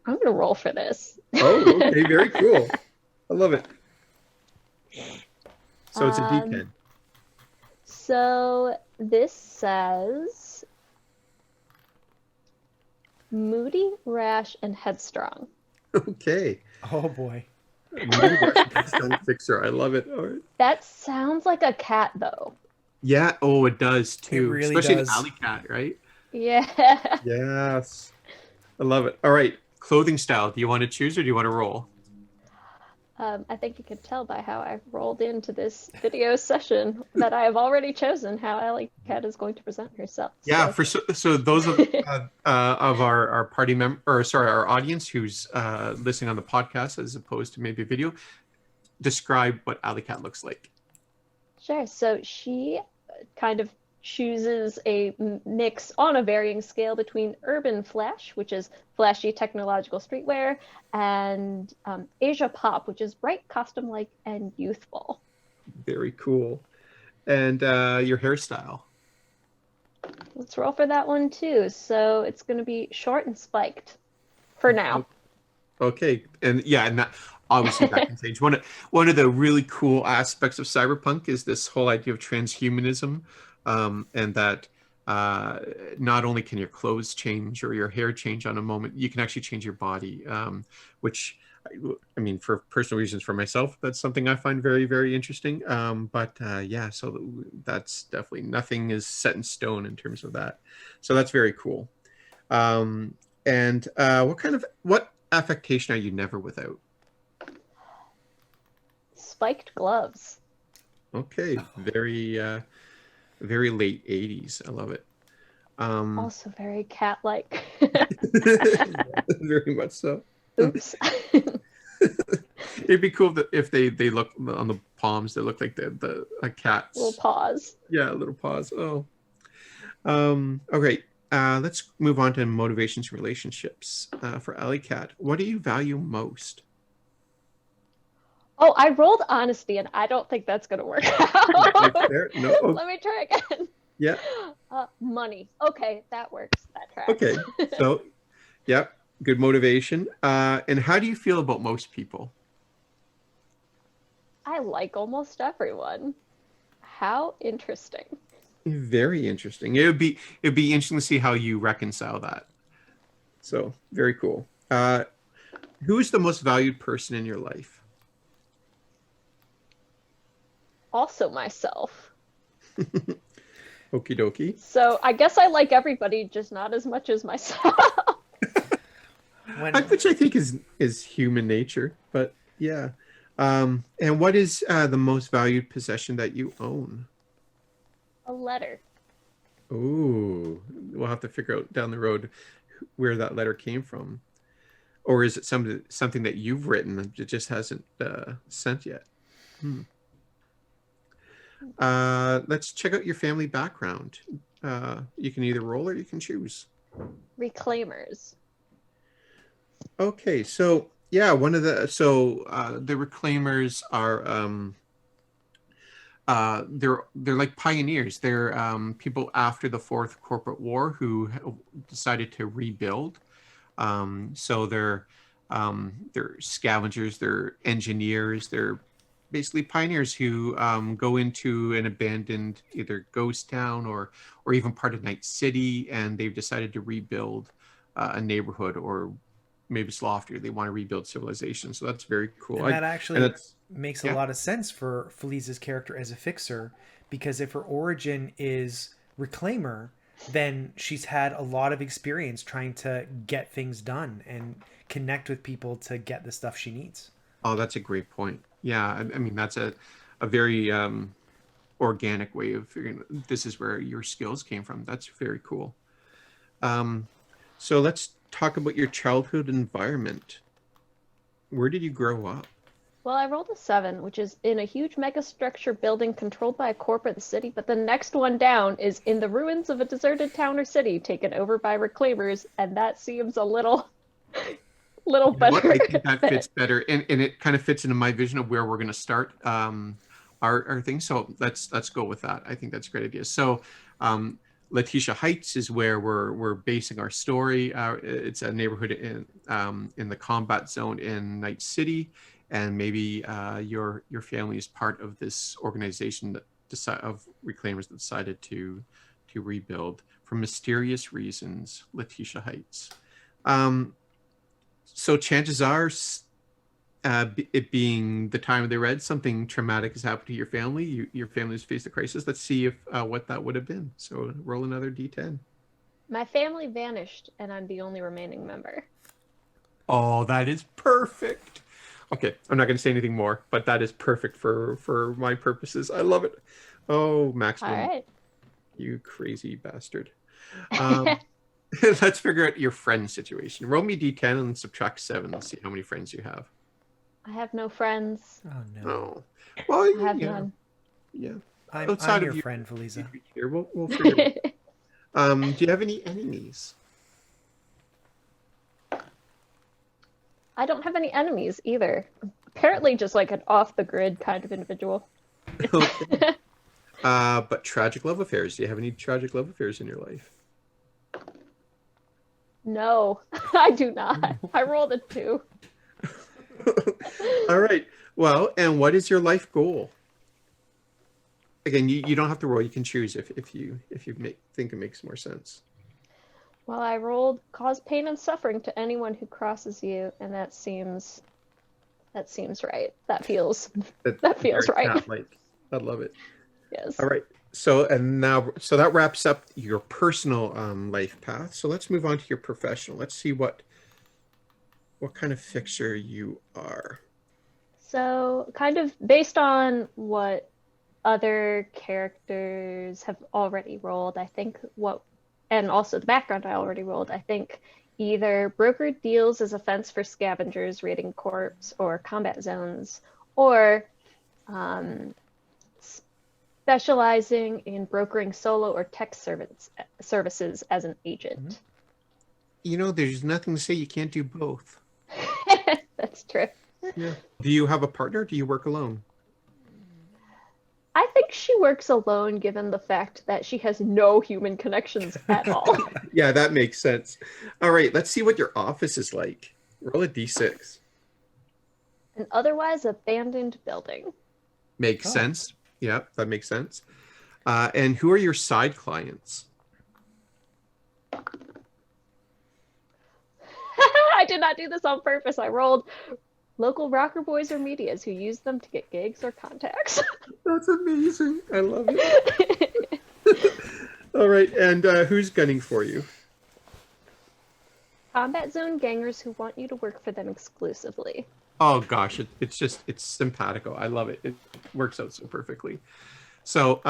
I'm going to roll for this. Oh, okay. Very cool. I love it. So it's a D10. So this says moody, rash, and headstrong. Okay. Oh boy. Fixer. I love it. All right. That sounds like a cat, though. Yeah. Oh, it does too. It really Especially does. an Alleycat, right? Yeah. Yes. I love it. All right. Clothing style. Do you want to choose or do you want to roll? I think you could tell by how I've rolled into this video session that I have already chosen how Alleycat is going to present herself. Yeah, So. so those of our party member, or sorry, our audience who's listening on the podcast as opposed to maybe a video, describe what Alleycat looks like. Sure. So she kind of chooses a mix on a varying scale between urban flash, which is flashy technological streetwear, and Asia pop, which is bright, costume-like, and youthful. Very cool. And your hairstyle. Let's roll for that one too. So it's going to be short and spiked for now. Okay, and yeah, and that obviously that can change. One of the really cool aspects of cyberpunk is this whole idea of transhumanism, and that not only can your clothes change or your hair change on a moment, you can actually change your body, which I mean, for personal reasons for myself, that's something I find very, very interesting. But yeah, so that's definitely nothing is set in stone in terms of that. So that's very cool. And what affectation are you never without? Spiked gloves. Okay, very late 80s. I love it. Also very cat-like. Very much so. Oops. It'd be cool if they look on the palms. They look like the a cat's Little paws. Yeah, little paws. Oh. Okay. Let's move on to motivations, relationships. For Alleycat, what do you value most? Oh, I rolled honesty, and I don't think that's gonna work out. No. Let me try again. Yeah. Money. Okay, that works. That tracks. Okay. So, yep. Good motivation. And how do you feel about most people? I like almost everyone. How interesting. Very interesting. It'd be interesting to see how you reconcile that. So very cool. Who is the most valued person in your life? Also myself. Okie dokie. So I guess I like everybody, just not as much as myself. Which I think is human nature, but yeah. And what is the most valued possession that you own? A letter. Ooh, we'll have to figure out down the road where that letter came from, or is it something that you've written that just hasn't sent yet? Let's check out your family background. You can either roll or you can choose. Reclaimers. Okay, so yeah, the Reclaimers are they're like pioneers. They're people after the Fourth Corporate War who decided to rebuild. So they're scavengers, they're engineers, they're basically pioneers who go into an abandoned either ghost town or even part of Night City, and they've decided to rebuild a neighborhood, or maybe it's loftier, they want to rebuild civilization. So that's very cool. And that actually makes a lot of sense for Feliza's character as a fixer, because if her origin is reclaimer, then she's had a lot of experience trying to get things done and connect with people to get the stuff she needs. Oh, that's a great point. Yeah, I mean, that's a very organic way of figuring this is where your skills came from. That's very cool. So let's talk about your childhood environment. Where did you grow up? Well, I rolled a 7, which is in a huge megastructure building controlled by a corporate city, but the next one down is in the ruins of a deserted town or city taken over by reclaimers, and that seems a little better. I think that fits better, and it kind of fits into my vision of where we're going to start our thing. So let's go with that. I think that's a great idea. So Letitia Heights is where we're basing our story. It's a neighborhood in the combat zone in Night City, and maybe your family is part of this organization of reclaimers that decided to rebuild for mysterious reasons. Letitia Heights. So chances are, it being the time of the red, something traumatic has happened to your family. Your family's faced a crisis. Let's see if what that would have been. So roll another d10. My family vanished, and I'm the only remaining member. Oh, that is perfect. Okay, I'm not going to say anything more, but that is perfect for my purposes. I love it. Oh, All Maximum, right. you crazy bastard. I Um, let's figure out your friend situation. Roll me d10 and subtract 7 and see how many friends you have. have no friends. Oh no. Oh, well, I have yeah, none. yeah. I'm Outside your of you friend, Feliza. here, we'll figure it out. Do you have any enemies? I don't have any enemies either. Apparently, just like an off the grid kind of individual. Okay. But tragic love affairs. Do you have any tragic love affairs in your life? No, I do not. I rolled a 2. All right. Well, and what is your life goal? Again, you don't have to roll. You can choose if you think it makes more sense. Well, I rolled cause pain and suffering to anyone who crosses you, and that seems right. That feels Very right. cat-like. I love it. Yes. All right. So that wraps up your personal life path. So let's move on to your professional. Let's see what kind of fixer you are. So, kind of based on what other characters have already rolled, I think and also the background I already rolled, I think either broker deals as a fence for scavengers raiding corps or combat zones, or specializing in brokering solo or tech services as an agent. There's nothing to say you can't do both. That's true. Yeah. Do you have a partner? Do you work alone? I think she works alone given the fact that she has no human connections at all. Yeah, that makes sense. All right, let's see what your office is like. Roll a d6. An otherwise abandoned building. Makes sense. Yeah, that makes sense. And who are your side clients? I did not do this on purpose. I rolled local rocker boys or medias who use them to get gigs or contacts. That's amazing. I love it. All right, and who's gunning for you? Combat zone gangers who want you to work for them exclusively. Oh gosh, it's simpatico. I love it. It works out so perfectly. So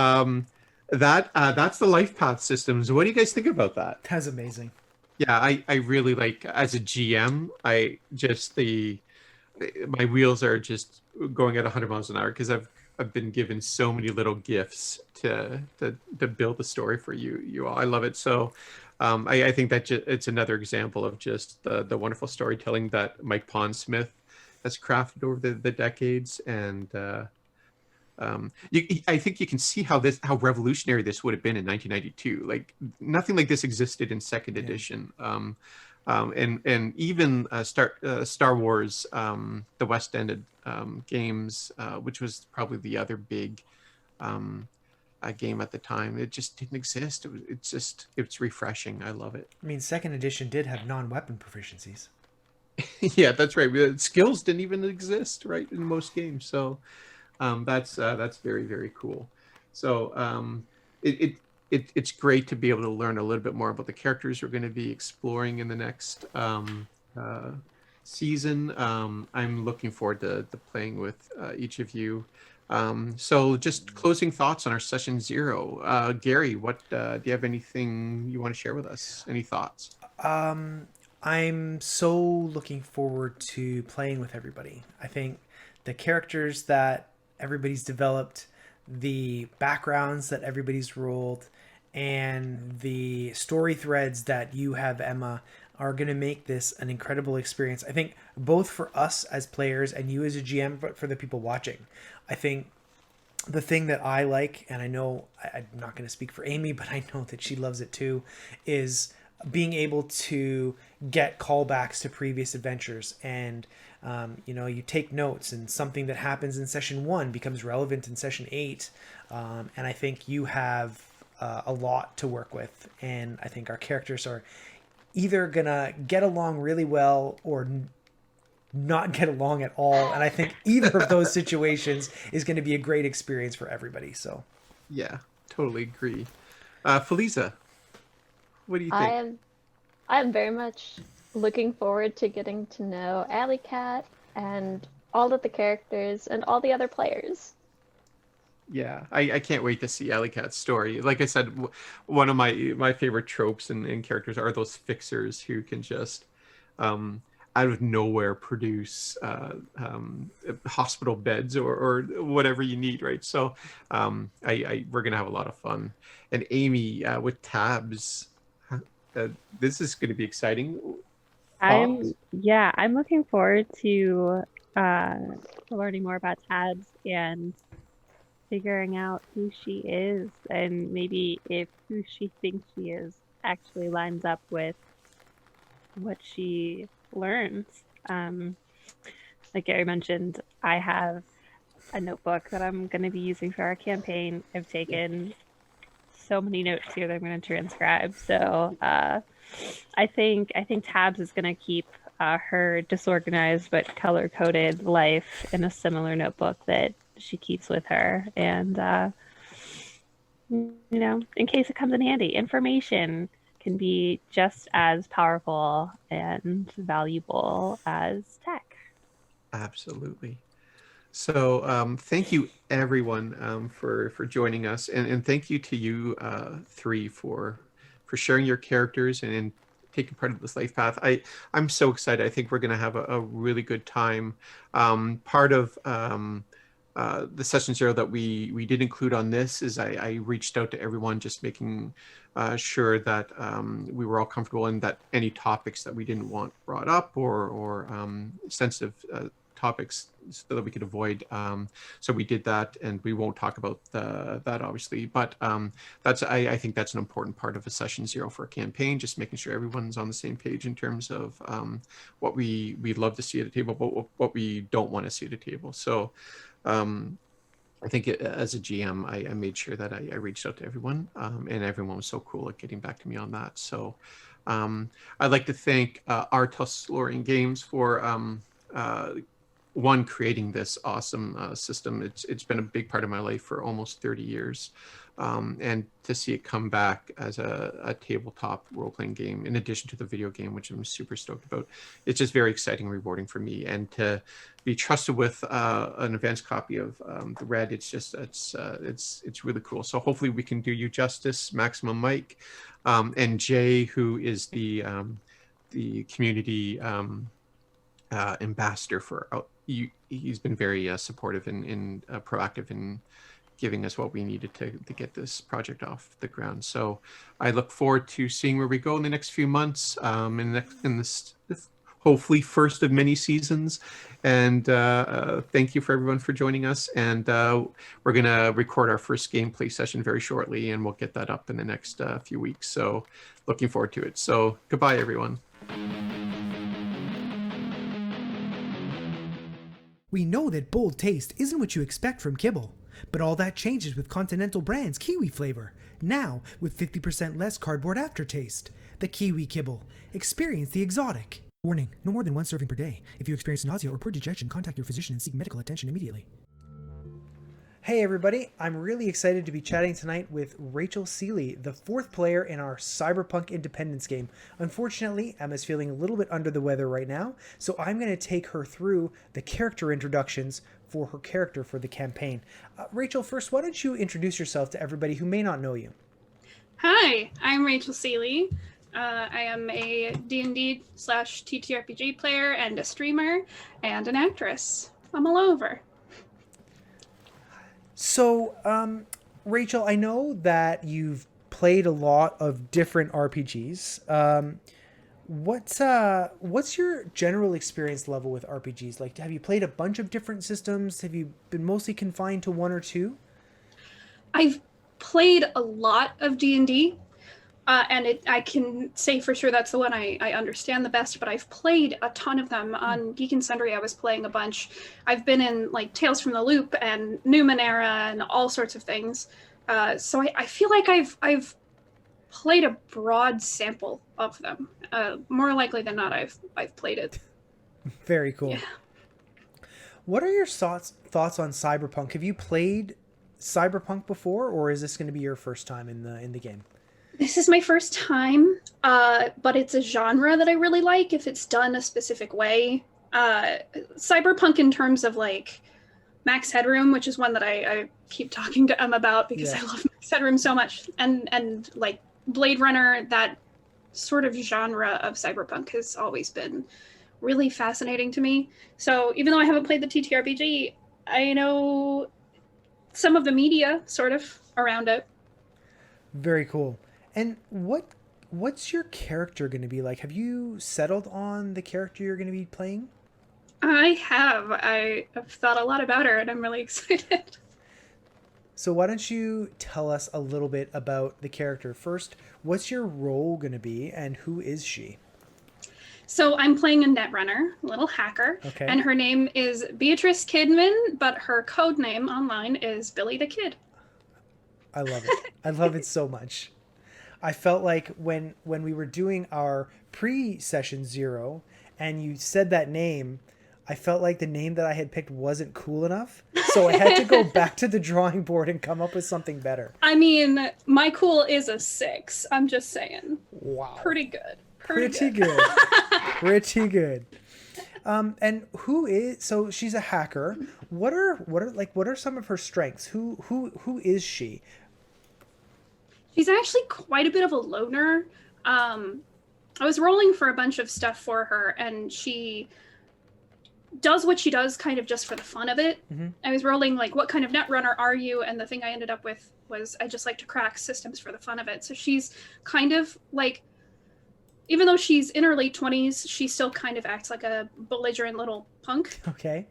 that's the life path systems. What do you guys think about that? That's amazing. Yeah, I really like, as a GM, my wheels are just going at 100 miles an hour because I've been given so many little gifts to build a story for you all. I love it. So I think that it's another example of just the wonderful storytelling that Mike Pondsmith has crafted over the decades. And I think you can see how revolutionary this would have been in 1992. Like, nothing like this existed in second edition. And even Star Wars, the West Ended games, which was probably the other big game at the time. It just didn't exist. It's refreshing. I love it. I mean, second edition did have non-weapon proficiencies. Yeah, that's right. Skills didn't even exist, right, in most games. So that's very, very cool. So it's great to be able to learn a little bit more about the characters we're going to be exploring in the next season. I'm looking forward to playing with each of you. So just closing thoughts on our session 0. Gary, do you have anything you want to share with us? Any thoughts? I'm so looking forward to playing with everybody. I think the characters that everybody's developed, the backgrounds that everybody's rolled, and the story threads that you have, Emma, are going to make this an incredible experience. I think both for us as players and you as a GM, but for the people watching. I think the thing that I like, and I know I'm not going to speak for Amy, but I know that she loves it too, is being able to get callbacks to previous adventures. And you take notes, and something that happens in session 1 becomes relevant in session 8. And I think you have a lot to work with. And I think our characters are either gonna get along really well or not get along at all. And I think either of those situations is going to be a great experience for everybody. So yeah, totally agree. Feliza, what do you think? I am very much looking forward to getting to know Alleycat and all of the characters and all the other players. Yeah, I can't wait to see Alleycat's story. Like I said, one of my favorite tropes and characters are those fixers who can just um, out of nowhere produce hospital beds or whatever you need, right? So we're gonna have a lot of fun. And Amy, with tabs, this is gonna be exciting. Thoughts? I'm looking forward uh, to learning more about Tabs and figuring out who she is and maybe if who she thinks she is actually lines up with what she learns. Um, like Gary mentioned, I have a notebook that I'm going to be using for our campaign. I've taken so many notes here that I'm going to transcribe. So I think Tabs is going to keep her disorganized but color coded life in a similar notebook that she keeps with her. And in case it comes in handy, information can be just as powerful and valuable as tech. Absolutely. So thank you everyone for joining us, and thank you to you three for sharing your characters and taking part of this life path. I'm so excited. I think we're going to have a really good time. Part of the session zero that we did include on this is I reached out to everyone, just making sure that we were all comfortable and that any topics that we didn't want brought up or sensitive topics so that we could avoid. So we did that, and we won't talk about that obviously, but I think that's an important part of a session zero for a campaign, just making sure everyone's on the same page in terms of what we'd love to see at the table, but what we don't want to see at the table. So I think as a GM, I made sure that I reached out to everyone, and everyone was so cool at getting back to me on that. So I'd like to thank Artus Lorien Games for one, creating this awesome system. It's been a big part of my life for almost 30 years. And to see it come back as a tabletop role-playing game, in addition to the video game, which I'm super stoked about, it's just very exciting and rewarding for me. And to be trusted with an advanced copy of the Red, it's really cool. So hopefully we can do you justice, Maximum Mike, and Jay, who is the community ambassador for. He's been very supportive and proactive in giving us what we needed to get this project off the ground. So I look forward to seeing where we go in the next few months, in this hopefully first of many seasons. And thank you for everyone for joining us. And we're going to record our first gameplay session very shortly, and we'll get that up in the next few weeks. So looking forward to it. So goodbye, everyone. We know that bold taste isn't what you expect from kibble, but all that changes with Continental Brand's Kiwi flavor, now with 50% less cardboard aftertaste. The Kiwi Kibble. Experience the exotic. Warning, no more than one serving per day. If you experience nausea or poor digestion, contact your physician and seek medical attention immediately. Hey everybody, I'm really excited to be chatting tonight with Rachel Seeley, the fourth player in our Cyberpunk Independence game. Unfortunately, Emma's feeling a little bit under the weather right now, so I'm going to take her through the character introductions for her character for the campaign. Rachel, first, why don't you introduce yourself to everybody who may not know you? Hi, I'm Rachel Seeley. I am a D&D/TTRPG player and a streamer and an actress. I'm all over. So, Rachel, I know that you've played a lot of different RPGs. What's your general experience level with RPGs? Like, have you played a bunch of different systems? Have you been mostly confined to one or two? I've played a lot of D&D, and I can say for sure that's the one I understand the best, but I've played a ton of them. On Geek and Sundry, I was playing a bunch. I've been in like Tales from the Loop and Numenera and all sorts of things. So I feel like I've played a broad sample of them. More likely than not, I've played it. Very cool. Yeah. What are your thoughts on Cyberpunk? Have you played Cyberpunk before, or is this going to be your first time in the game? This is my first time, but it's a genre that I really like if it's done a specific way. Cyberpunk in terms of like Max Headroom, which is one that I keep talking to Em about because I love Max Headroom so much, and like Blade Runner, that sort of genre of cyberpunk has always been really fascinating to me. So even though I haven't played the TTRPG, I know some of the media sort of around it. Very cool. And what's your character going to be like? Have you settled on the character you're going to be playing? I have thought a lot about her, and I'm really excited. So why don't you tell us a little bit about the character first? What's your role going to be, and who is she? So I'm playing a netrunner, a little hacker, Okay. and her name is Beatrice Kidman, but her code name online is Billie the Kid. I love it. I love it so much. I felt like when we were doing our pre-session 0 and you said that name, I felt like the name that I had picked wasn't cool enough. So I had to go back to the drawing board and come up with something better. I mean, my cool is a 6. I'm just saying. Wow. Pretty good. Pretty good. Pretty good. And who is, so she's a hacker. What are some of her strengths? Who is she? She's actually quite a bit of a loner. I was rolling for a bunch of stuff for her, and she does what she does kind of just for the fun of it. Mm-hmm. I was rolling like, what kind of netrunner are you? And the thing I ended up with was I just like to crack systems for the fun of it. So she's kind of like, even though she's in her late 20s, she still kind of acts like a belligerent little punk. Okay.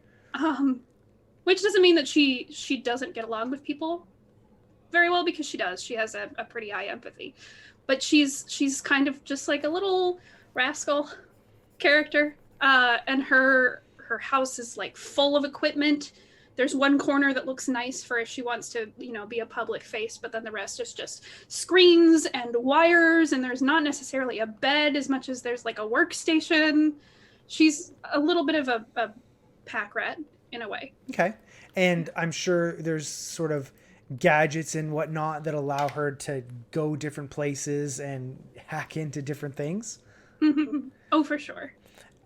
Which doesn't mean that she doesn't get along with people very well, because she does. She has a pretty high empathy. But she's kind of just like a little rascal character. And her house is like full of equipment. There's one corner that looks nice for if she wants to, be a public face, but then the rest is just screens and wires, and there's not necessarily a bed as much as there's like a workstation. She's a little bit of a pack rat in a way. Okay. And I'm sure there's sort of gadgets and whatnot that allow her to go different places and hack into different things. Oh, for sure.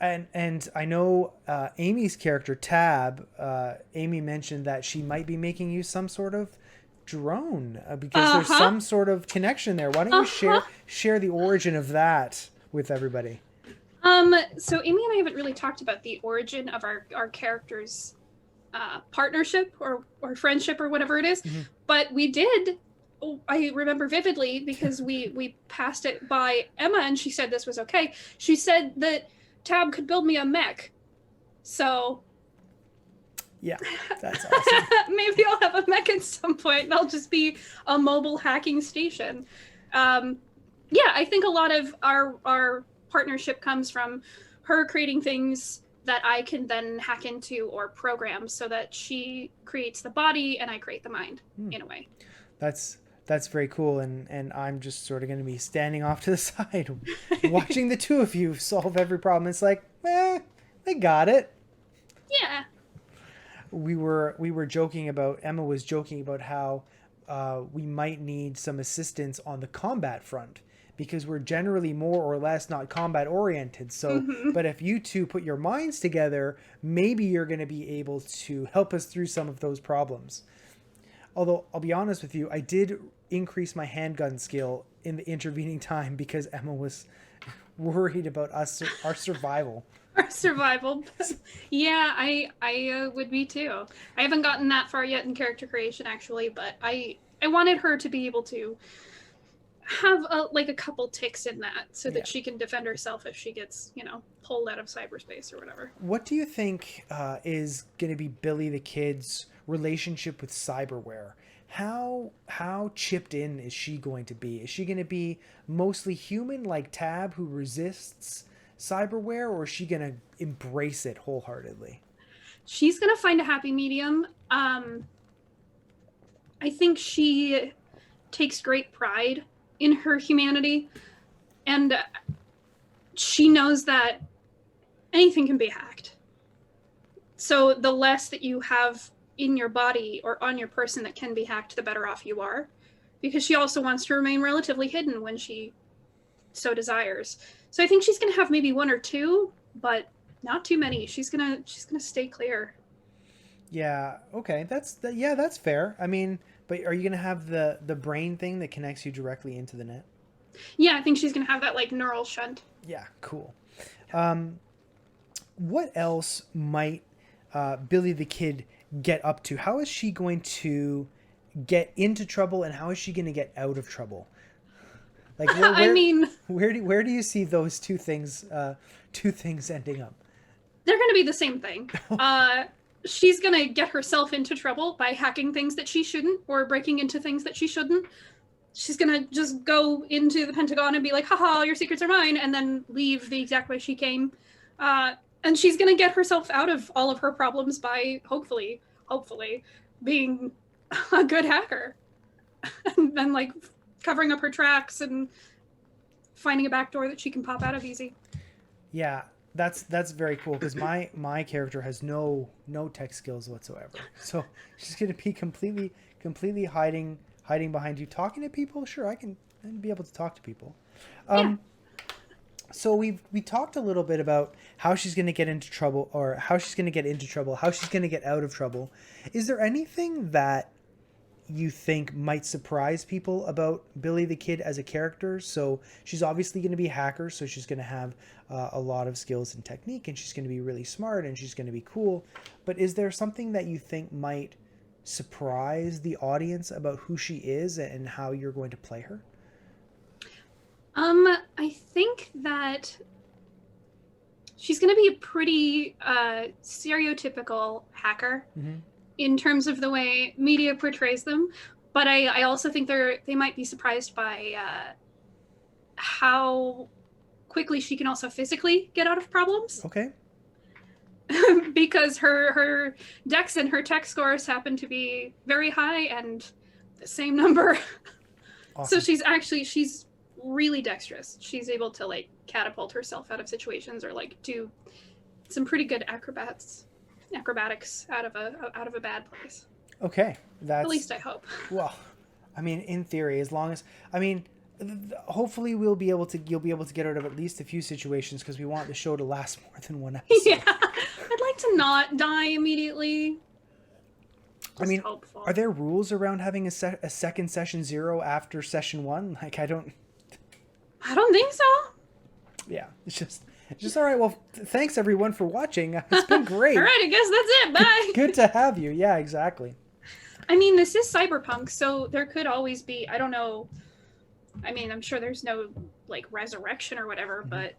And I know Amy's character, Tab, Amy mentioned that she might be making you some sort of drone because there's some sort of connection there. Why don't you share the origin of that with everybody? So Amy and I haven't really talked about the origin of our characters' partnership or friendship or whatever it is, but we did. I remember vividly because we passed it by Emma and she said this was okay. She said that Tab could build me a mech. So yeah, that's awesome. Maybe I'll have a mech at some point and I'll just be a mobile hacking station. Yeah, I think a lot of our partnership comes from her creating things that I can then hack into or program so that she creates the body and I create the mind in a way. That's very cool, and I'm just sort of going to be standing off to the side watching the two of you solve every problem. It's like, they got it. Yeah. We were joking about, Emma was joking about how we might need some assistance on the combat front because we're generally more or less not combat oriented. So, but if you two put your minds together, maybe you're going to be able to help us through some of those problems. Although, I'll be honest with you, I did increase my handgun skill in the intervening time because Emma was worried about our survival. Our survival. Yeah, I would be too. I haven't gotten that far yet in character creation, actually, but I wanted her to be able to have a couple ticks in that so that she can defend herself if she gets, pulled out of cyberspace or whatever. What do you think is going to be Billie the Kid's relationship with cyberware? How chipped in is she going to be? Is she going to be mostly human like Tab who resists cyberware, or is she going to embrace it wholeheartedly? She's going to find a happy medium. I think she takes great pride in her humanity, and she knows that anything can be hacked. So the less that you have in your body or on your person that can be hacked, the better off you are, because she also wants to remain relatively hidden when she so desires. So I think she's going to have maybe one or two, but not too many. She's gonna stay clear. Yeah. Okay. That's fair. I mean, but are you gonna have the brain thing that connects you directly into the net? Yeah, I think she's gonna have that like neural shunt. Yeah. Cool. What else might Billie the Kid get up to? How is she going to get into trouble, and how is she going to get out of trouble? Like, I mean, where do you see those two things ending up? they're going to be the same thing. She's going to get herself into trouble by hacking things that she shouldn't, or breaking into things that she shouldn't. She's going to just go into the Pentagon and be like, haha, your secrets are mine, and then leave the exact way she came. And she's going to get herself out of all of her problems by hopefully being a good hacker. And then like covering up her tracks and finding a back door that she can pop out of easy. Yeah, that's very cool, because my character has no tech skills whatsoever. So she's going to be completely hiding behind you, talking to people. Sure, I can be able to talk to people. Yeah. So we talked a little bit about how she's going to get into trouble, or how she's going to get into trouble, how she's going to get out of trouble. Is there anything that you think might surprise people about Billie the Kid as a character? So she's obviously going to be a hacker, so she's going to have a lot of skills and technique, and she's going to be really smart, and she's going to be cool. But is there something that you think might surprise the audience about who she is and how you're going to play her? I think that she's going to be a pretty stereotypical hacker in terms of the way media portrays them. But I also think they might be surprised by how quickly she can also physically get out of problems. Okay. Because her dex and her tech scores happen to be very high and the same number. Awesome. So she's really dexterous. She's able to like catapult herself out of situations, or like do some pretty good acrobatics out of a bad place. Okay, that's At least I hope. Well, I mean, in theory, as long as hopefully you'll be able to get out of at least a few situations, because we want the show to last more than one episode. Yeah, I'd like to not die immediately. I mean, hopeful. Are there rules around having a second session 0 after session 1? Like, I don't think so. Yeah, it's just all right. Well, thanks everyone for watching. It's been great. All right, I guess that's it. Bye. Good to have you. Yeah, exactly. I mean, this is Cyberpunk, so there could always be, I don't know. I mean, I'm sure there's no like resurrection or whatever, but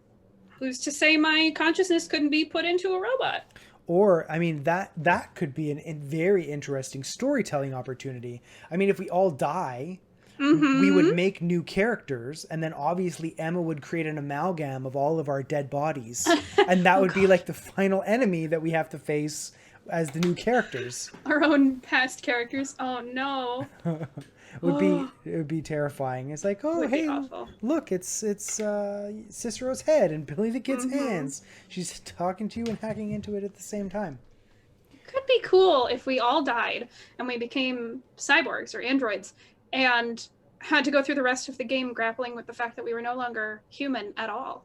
who's to say my consciousness couldn't be put into a robot? Or, I mean, that could be a very interesting storytelling opportunity. I mean, if we all die, we would make new characters, and then obviously Emma would create an amalgam of all of our dead bodies. And that would be like the final enemy that we have to face as the new characters. Our own past characters. Oh no. It would be terrifying. It's like, oh, hey, look, it's Cicero's head and Billie the Kid's hands. She's talking to you and hacking into it at the same time. Could be cool if we all died and we became cyborgs or androids and had to go through the rest of the game grappling with the fact that we were no longer human at all.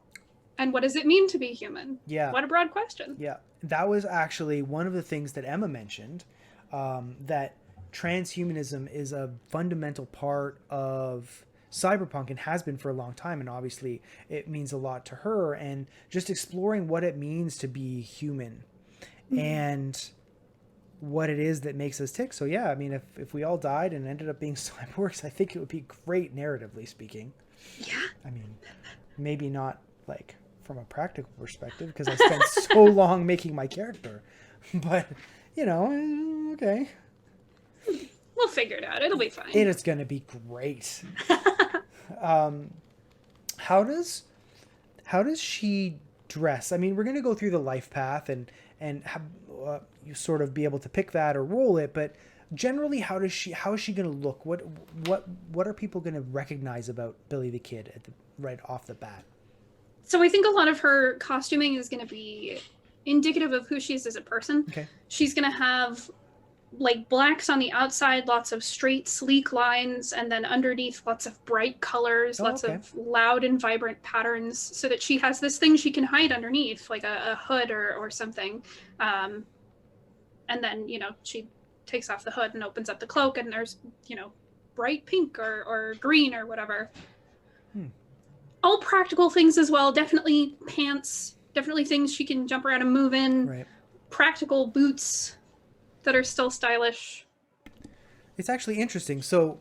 And what does it mean to be human? Yeah. What a broad question. Yeah. That was actually one of the things that Emma mentioned, that transhumanism is a fundamental part of Cyberpunk and has been for a long time. And obviously it means a lot to her, and just exploring what it means to be human and what it is that makes us tick. So yeah, I mean, if we all died and ended up being cyborgs, I think it would be great narratively speaking. Yeah. I mean, maybe not like from a practical perspective, because I spent so long making my character, but okay. We'll figure it out. It'll be fine. It is going to be great. How does she dress? I mean, we're going to go through the life path and have, you sort of be able to pick that or roll it, but generally, how is she going to look? What are people going to recognize about Billie the Kid right off the bat? So I think a lot of her costuming is going to be indicative of who she is as a person. Okay. She's going to have like blacks on the outside, lots of straight, sleek lines, and then underneath lots of bright colors, lots of loud and vibrant patterns, so that she has this thing she can hide underneath, like a hood or something. And then, she takes off the hood and opens up the cloak, and there's, bright pink or green or whatever. All practical things as well. Definitely pants, definitely things she can jump around and move in. Right. Practical boots that are still stylish. It's actually interesting. So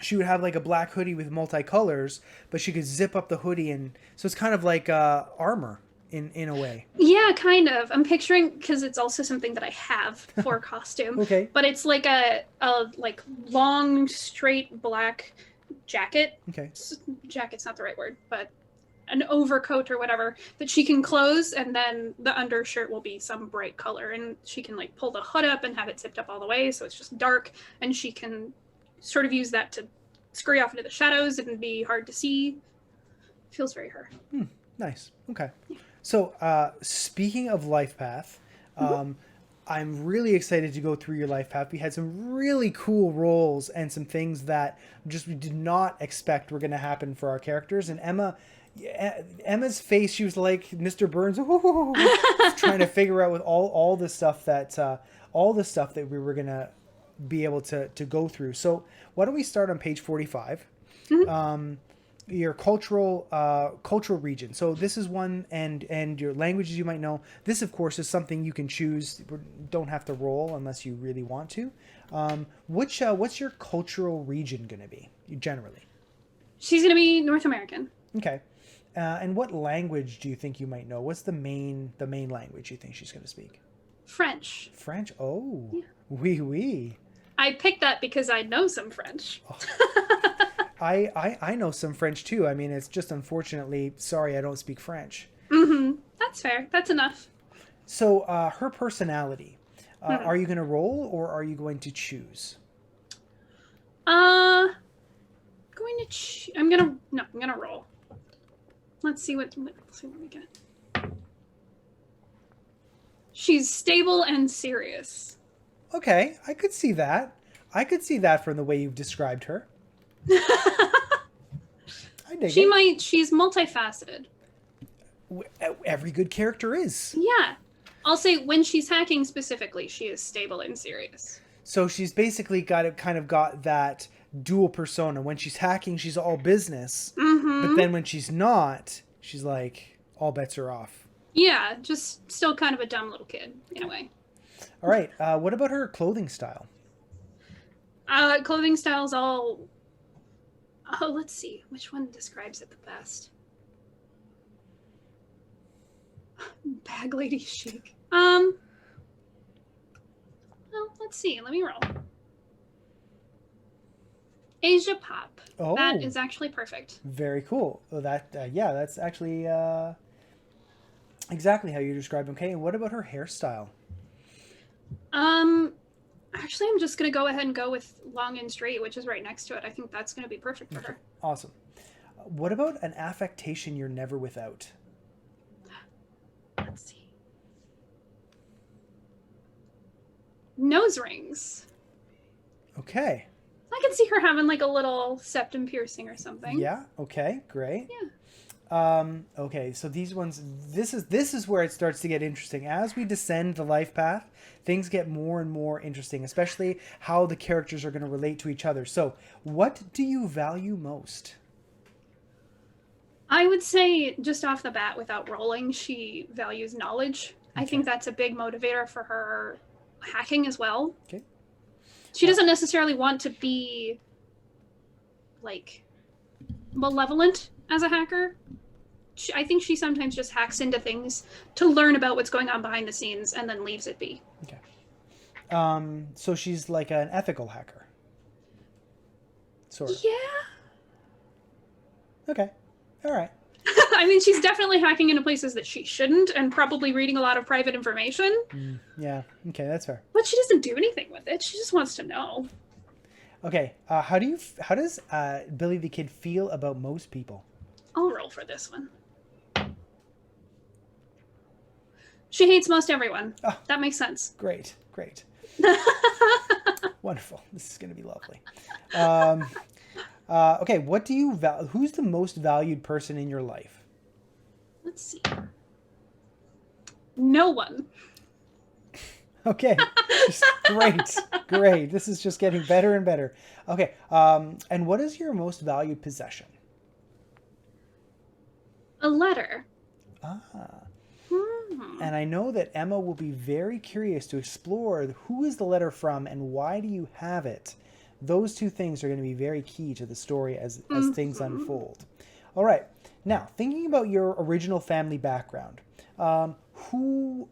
she would have like a black hoodie with multicolors, but she could zip up the hoodie, and so it's kind of like armor in a way. Yeah, kind of. I'm picturing, because it's also something that I have for costume. Okay. But it's like a like long straight black jacket. Okay. Jacket's not the right word, but an overcoat or whatever that she can close, and then the undershirt will be some bright color, and she can like pull the hood up and have it zipped up all the way so it's just dark, and she can sort of use that to scurry off into the shadows and be hard to see. Feels very her. Nice. Okay. So speaking of life path, I'm really excited to go through your life path. We had some really cool roles and some things that just we did not expect were going to happen for our characters. And Emma's face, she was like Mr. Burns, trying to figure out with all the stuff that we were going to be able to go through. So why don't we start on page 45? Your cultural region. So this is one, and your languages you might know. This, of course, is something you can choose. Don't have to roll unless you really want to. What's your cultural region going to be generally? She's going to be North American. Okay. And what language do you think you might know? What's the main language you think she's going to speak? French. French. Oh, yeah. Oui. I picked that because I know some French. Oh. I know some French too. I mean, it's just unfortunately, sorry, I don't speak French. That's fair. That's enough. So her personality, are you going to roll or are you going to choose? I'm gonna roll. Let's see what we get. She's stable and serious. Okay, I could see that. I could see that from the way you've described her. I dig it. She's multifaceted. Every good character is. Yeah. I'll say when she's hacking specifically, she is stable and serious. So she's basically got that dual persona. When she's hacking, she's all business. But then when she's not, she's like, all bets are off. Yeah, just still kind of a dumb little kid in a way. All right. What about her clothing style? Clothing style's all... Oh, let's see. Which one describes it the best? Bag lady chic. Well, let's see. Let me roll. Asia pop. Oh. That is actually perfect. Very cool. Well, that's actually exactly how you describe him. Okay, and what about her hairstyle? Actually, I'm just going to go ahead and go with long and straight, which is right next to it. I think that's going to be perfect for her. Awesome. What about an affectation you're never without? Let's see. Nose rings. Okay. I can see her having like a little septum piercing or something. Yeah. Okay. Great. Yeah. Okay. So these ones, this is where it starts to get interesting. As we descend the life path, things get more and more interesting, especially how the characters are going to relate to each other. So, what do you value most? I would say, just off the bat, without rolling, she values knowledge. Okay. I think that's a big motivator for her hacking as well. Okay. She doesn't necessarily want to be, like, malevolent as a hacker. I think she sometimes just hacks into things to learn about what's going on behind the scenes and then leaves it be. Okay. So she's like an ethical hacker. Sort of. Yeah. Okay. All right. I mean, she's definitely hacking into places that she shouldn't and probably reading a lot of private information. Yeah. Okay, that's fair. But she doesn't do anything with it. She just wants to know. Okay. How does Billie the Kid feel about most people? I'll roll for this one. She hates most everyone. Oh, that makes sense. Great. Wonderful. This is going to be lovely. Okay, what do you who's the most valued person in your life? Let's see. No one. Okay, great. This is just getting better and better. Okay, and what is your most valued possession? A letter. Ah, Hmm. and I know that Emma will be very curious to explore who is the letter from and why do you have it. Those two things are going to be very key to the story as things unfold. All right, now thinking about your original family background, who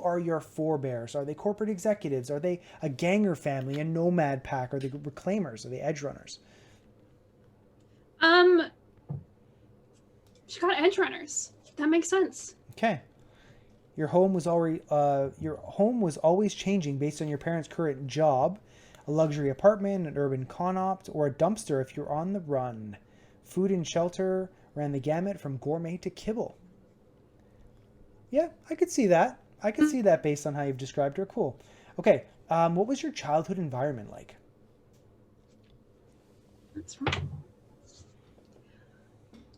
are your forebears? Are they corporate executives? Are they a ganger family, a nomad pack? Are they reclaimers? Are they edge runners? She got edge runners. That makes sense. Okay. Your home was always changing based on your parents' current job, a luxury apartment, an urban con-opt, or a dumpster if you're on the run. Food and shelter ran the gamut from gourmet to kibble. Yeah, I could see that. I could see that based on how you've described her. Cool. Okay, what was your childhood environment like? That's right.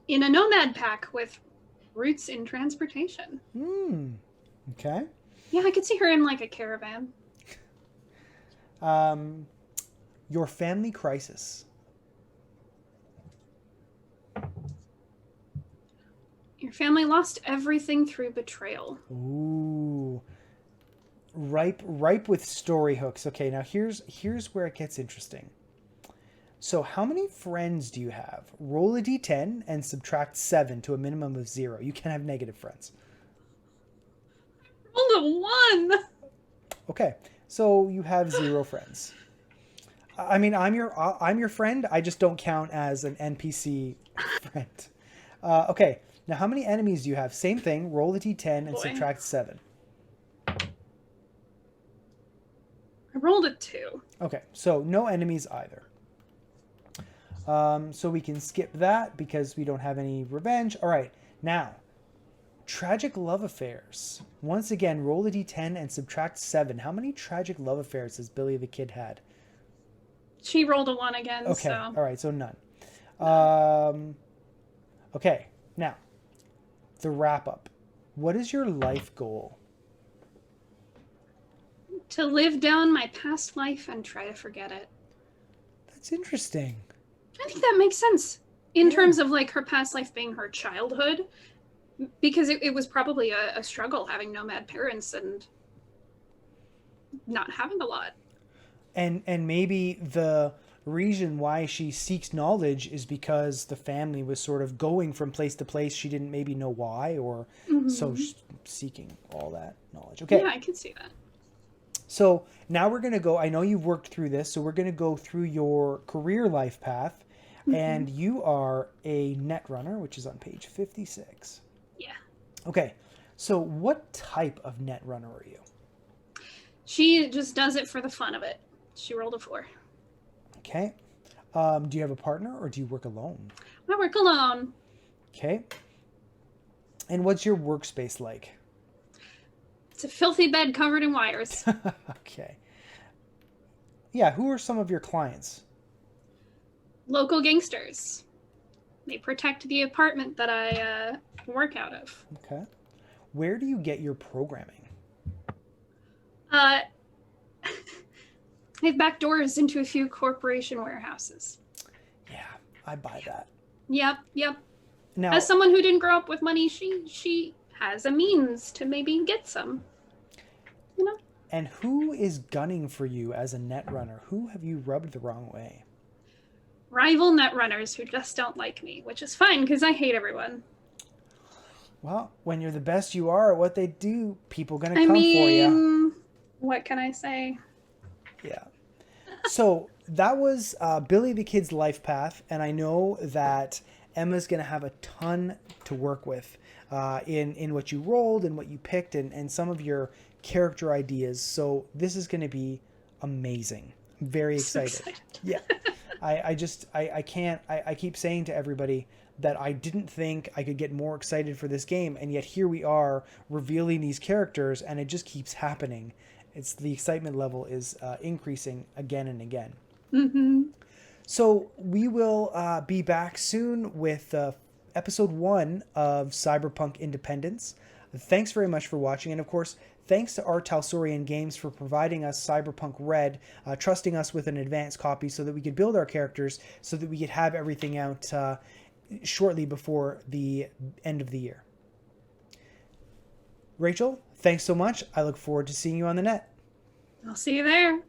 In a nomad pack with roots in transportation. Okay. Yeah, I could see her in like a caravan. Your family crisis. Your family lost everything through betrayal. Ooh. Ripe with story hooks. Okay, now here's where it gets interesting. So how many friends do you have? Roll a d10 and subtract 7 to a minimum of 0. You can have negative friends. Rolled a 1! Okay, so you have 0 friends. I mean, I'm your friend. I just don't count as an NPC friend. Okay, now how many enemies do you have? Same thing. Roll a d10 and subtract 7. I rolled a 2. Okay, so no enemies either. So we can skip that because we don't have any revenge. All right, now, tragic love affairs. Once again, roll a d10 and subtract 7. How many tragic love affairs has Billie the Kid had? She rolled a 1 again, Okay, so... all right, so none. Okay, now, the wrap-up. What is your life goal? To live down my past life and try to forget it. That's interesting. I think that makes sense. In terms of like her past life being her childhood. Because it was probably a struggle having nomad parents and not having a lot. And maybe the reason why she seeks knowledge is because the family was sort of going from place to place. She didn't maybe know why, or so she's seeking all that knowledge. Okay. Yeah, I can see that. So now we're going to go, I know you've worked through this, so we're going to go through your career life path. And you are a net runner, which is on page 56. Yeah. Okay. So what type of net runner are you? She just does it for the fun of it. She rolled a 4. Okay. Do you have a partner or do you work alone? I work alone. Okay. And what's your workspace like? It's a filthy bed covered in wires. Okay. Yeah, who are some of your clients? Local gangsters. They protect the apartment that I work out of. Okay. Where do you get your programming? I have back doors into a few corporation warehouses. Yeah, I buy that. Yep. Now, As someone who didn't grow up with money, she has a means to maybe get some. You know? and who is gunning for you as a net runner? Who have you rubbed the wrong way? Rival net runners who just don't like me, which is fine because I hate everyone. Well, when you're the best you are at what they do, people gonna come for you. What can I say? Yeah. So that was Billie the Kid's life path, and I know that Emma's gonna have a ton to work with in what you rolled and what you picked and some of your character ideas. So this is gonna be amazing. I'm very excited. So excited. Yeah. I keep saying to everybody that I didn't think I could get more excited for this game, and yet here we are revealing these characters, and it just keeps happening. It's the excitement level is increasing again and again. Mm-hmm. So we will be back soon with episode 1 of Cyberpunk Independence. Thanks very much for watching, and of course, thanks to Talsorian Games for providing us Cyberpunk Red, trusting us with an advanced copy so that we could build our characters, so that we could have everything out shortly before the end of the year. Rachel, thanks so much. I look forward to seeing you on the net. I'll see you there.